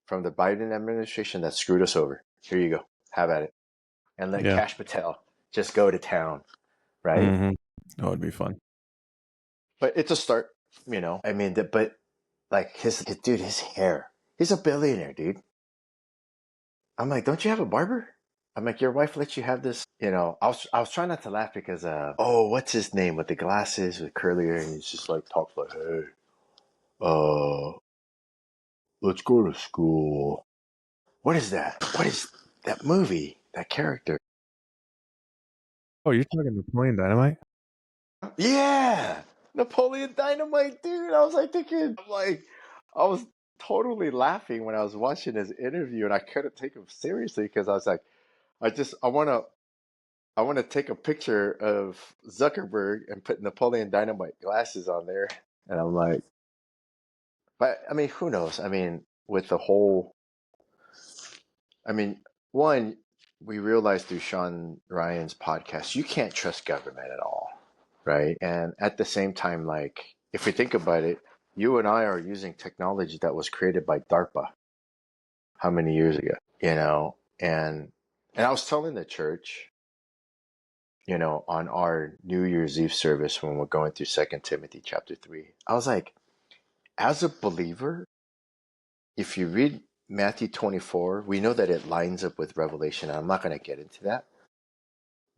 from the Biden administration that screwed us over. Here you go. Have at it. And let Yeah. Cash Patel just go to town, right? Mm-hmm. That would be fun. But it's a start, I mean, but like his dude, his hair. He's a billionaire, dude. I'm like, don't you have a barber? I'm like, your wife lets you have this, I was trying not to laugh because oh, what's his name with the glasses with curly hair, and he's just like talks like, hey, uh, let's go to school. What is that? What is that movie? That character? Oh, you're talking Napoleon Dynamite? Yeah, Napoleon Dynamite, dude. I was like thinking, I was totally laughing when I was watching his interview, and I couldn't take him seriously because I was like, I want to take a picture of Zuckerberg and put Napoleon Dynamite glasses on there, and I'm like, but I mean, who knows? I mean, with the whole, I mean, one, we realized through Sean Ryan's podcast, you can't trust government at all, right? And at the same time, like, if we think about it, you and I are using technology that was created by DARPA how many years ago, and I was telling the church, on our New Year's Eve service when we're going through Second Timothy chapter 3, I was like, as a believer, if you read Matthew 24, we know that it lines up with Revelation. I'm not going to get into that,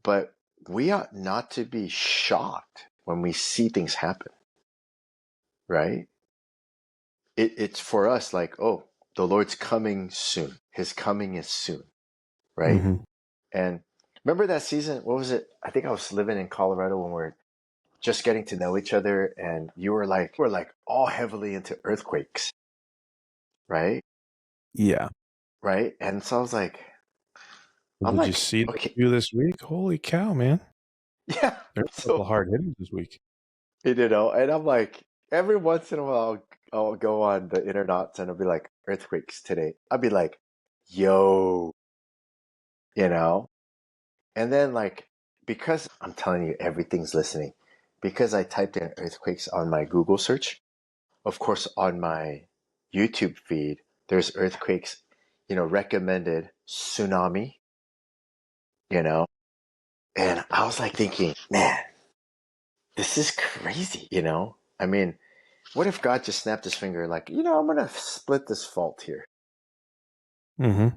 but we ought not to be shocked when we see things happen, right? It's for us like, oh, the Lord's coming soon. His coming is soon, right? Mm-hmm. And remember that season? What was it? I think I was living in Colorado when we are just getting to know each other, and we're like all heavily into earthquakes, right? Yeah. Right? And so I'm Did you like, see the okay, view this week? Holy cow, man. yeah. There's a couple So, hard hitters this week. and I'm like, every once in a while, I'll go on the internet and it'll be like earthquakes today. I'll be like, yo, you know, and then like, because I'm telling you, everything's listening, because I typed in earthquakes on my Google search, of course, on my YouTube feed, there's earthquakes, recommended tsunami, you know, and I was like thinking, man, this is crazy, I mean, what if God just snapped his finger like, I'm going to split this fault here Mm-hmm.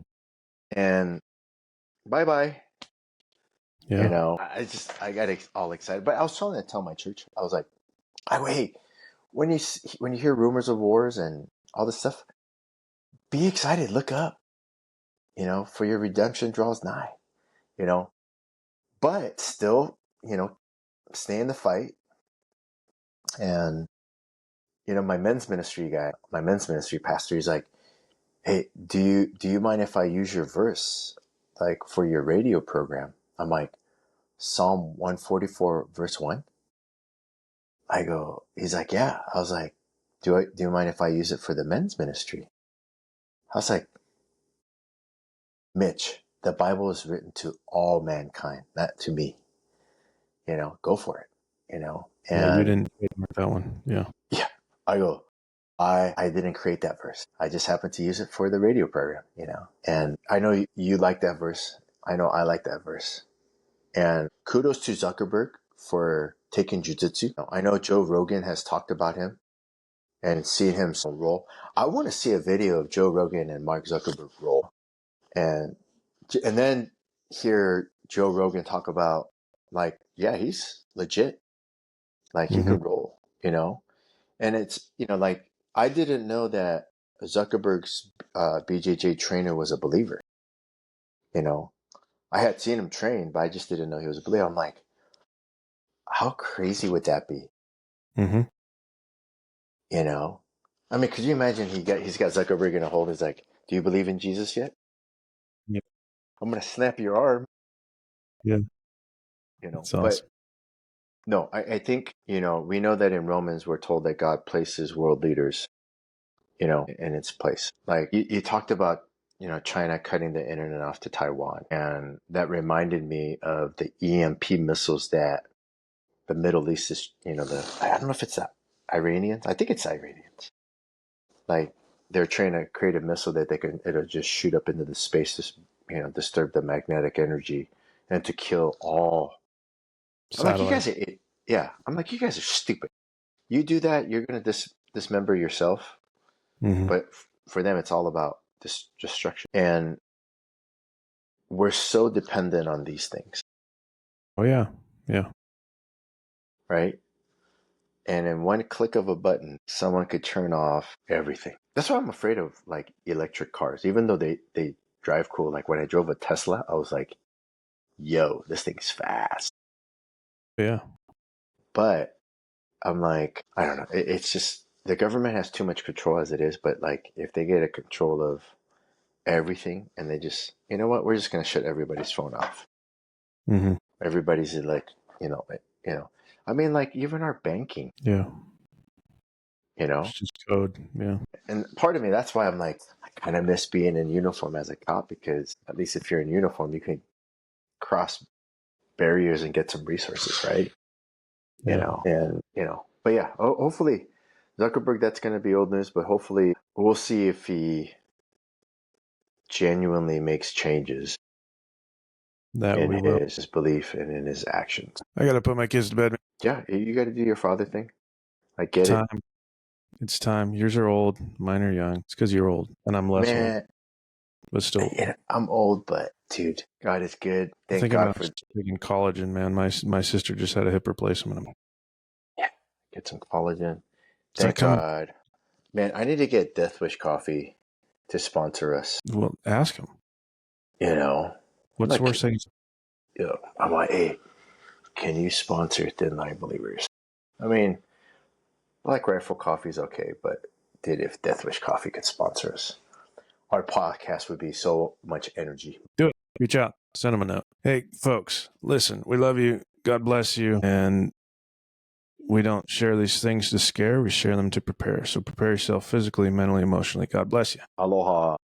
and bye bye. Yeah. I got all excited, but I was trying to tell my church, I was like, wait, when you hear rumors of wars and all this stuff, be excited, look up, for your redemption draws nigh, you know, but still, stay in the fight. And, my men's ministry pastor, he's like, hey, do you mind if I use your verse like for your radio program? I'm like, Psalm 144 verse 1. I go, he's like, yeah. I was like, do you mind if I use it for the men's ministry? I was like, Mitch, the Bible is written to all mankind, not to me. Go for it. Yeah, you And didn't trademark that one. Yeah. yeah, I go, I didn't create that verse. I just happened to use it for the radio program. And I know you like that verse. I know I like that verse. And kudos to Zuckerberg for taking jujitsu. I know Joe Rogan has talked about him and seen him roll. I want to see a video of Joe Rogan and Mark Zuckerberg roll, and then hear Joe Rogan talk about like, yeah, he's legit. Like he Mm-hmm. could roll. And it's like I didn't know that Zuckerberg's BJJ trainer was a believer. You know, I had seen him train, but I just didn't know he was a believer. I'm like, how crazy would that be? Mm-hmm. You know, I mean, could you imagine he's got Zuckerberg in a hold? He's like, "Do you believe in Jesus yet? Yeah. I'm gonna snap your arm." Yeah. You know, It's but awesome. no, I think we know that in Romans we're told that God places world leaders, in its place. Like you talked about, China cutting the internet off to Taiwan, and that reminded me of the EMP missiles that the Middle East is, I don't know if it's the Iranians. I think it's Iranians. Like they're trying to create a missile that it'll just shoot up into the space, disturb the magnetic energy, and to kill all. I'm like, you guys Satellites. are, yeah. I'm like, you guys are stupid. You do that, you're gonna dismember yourself. Mm-hmm. But for them, it's all about destruction, and we're so dependent on these things, Oh yeah. Yeah. right? And in one click of a button, someone could turn off everything. That's why I'm afraid of like electric cars, even though they drive cool. Like when I drove a Tesla, I was like, yo, this thing's fast. Yeah. But I'm like, I don't know. It's just the government has too much control as it is. But like, if they get a control of everything and they just, you know what, we're just gonna shut everybody's phone off. Mm-hmm. Everybody's like, you know. I mean, like even our banking, Yeah. you know. It's just code. Yeah. And part of me, that's why I'm like, I kind of miss being in uniform as a cop because at least if you're in uniform, you can cross barriers and get some resources, right? Yeah. But yeah, hopefully Zuckerberg, that's going to be old news, but hopefully we'll see if he genuinely makes changes That in we will. his belief and in his actions. I gotta put my kids to bed. Yeah, you got to do your father thing. I get it, Time. It's time. Yours are old. Mine are young. It's because you're old, and I'm less old, man. but still. I'm old, but dude, God is good. I'm Thank thinking God about for taking collagen, man. My sister just had a hip replacement. yeah, get some collagen. Is that Thank coming? God, man. I need to get Death Wish Coffee to sponsor us. Well, ask him. You know, I'm What's the like, worst thing? I'm like, hey, can you sponsor Thin Line Believers? I mean, I like Rifle Coffee's okay, but dude, if Death Wish Coffee could sponsor us, our podcast would be so much energy. Do it. Reach out. Send them a note. Hey, folks, listen. We love you. God bless you. And we don't share these things to scare. We share them to prepare. So prepare yourself physically, mentally, emotionally. God bless you. Aloha.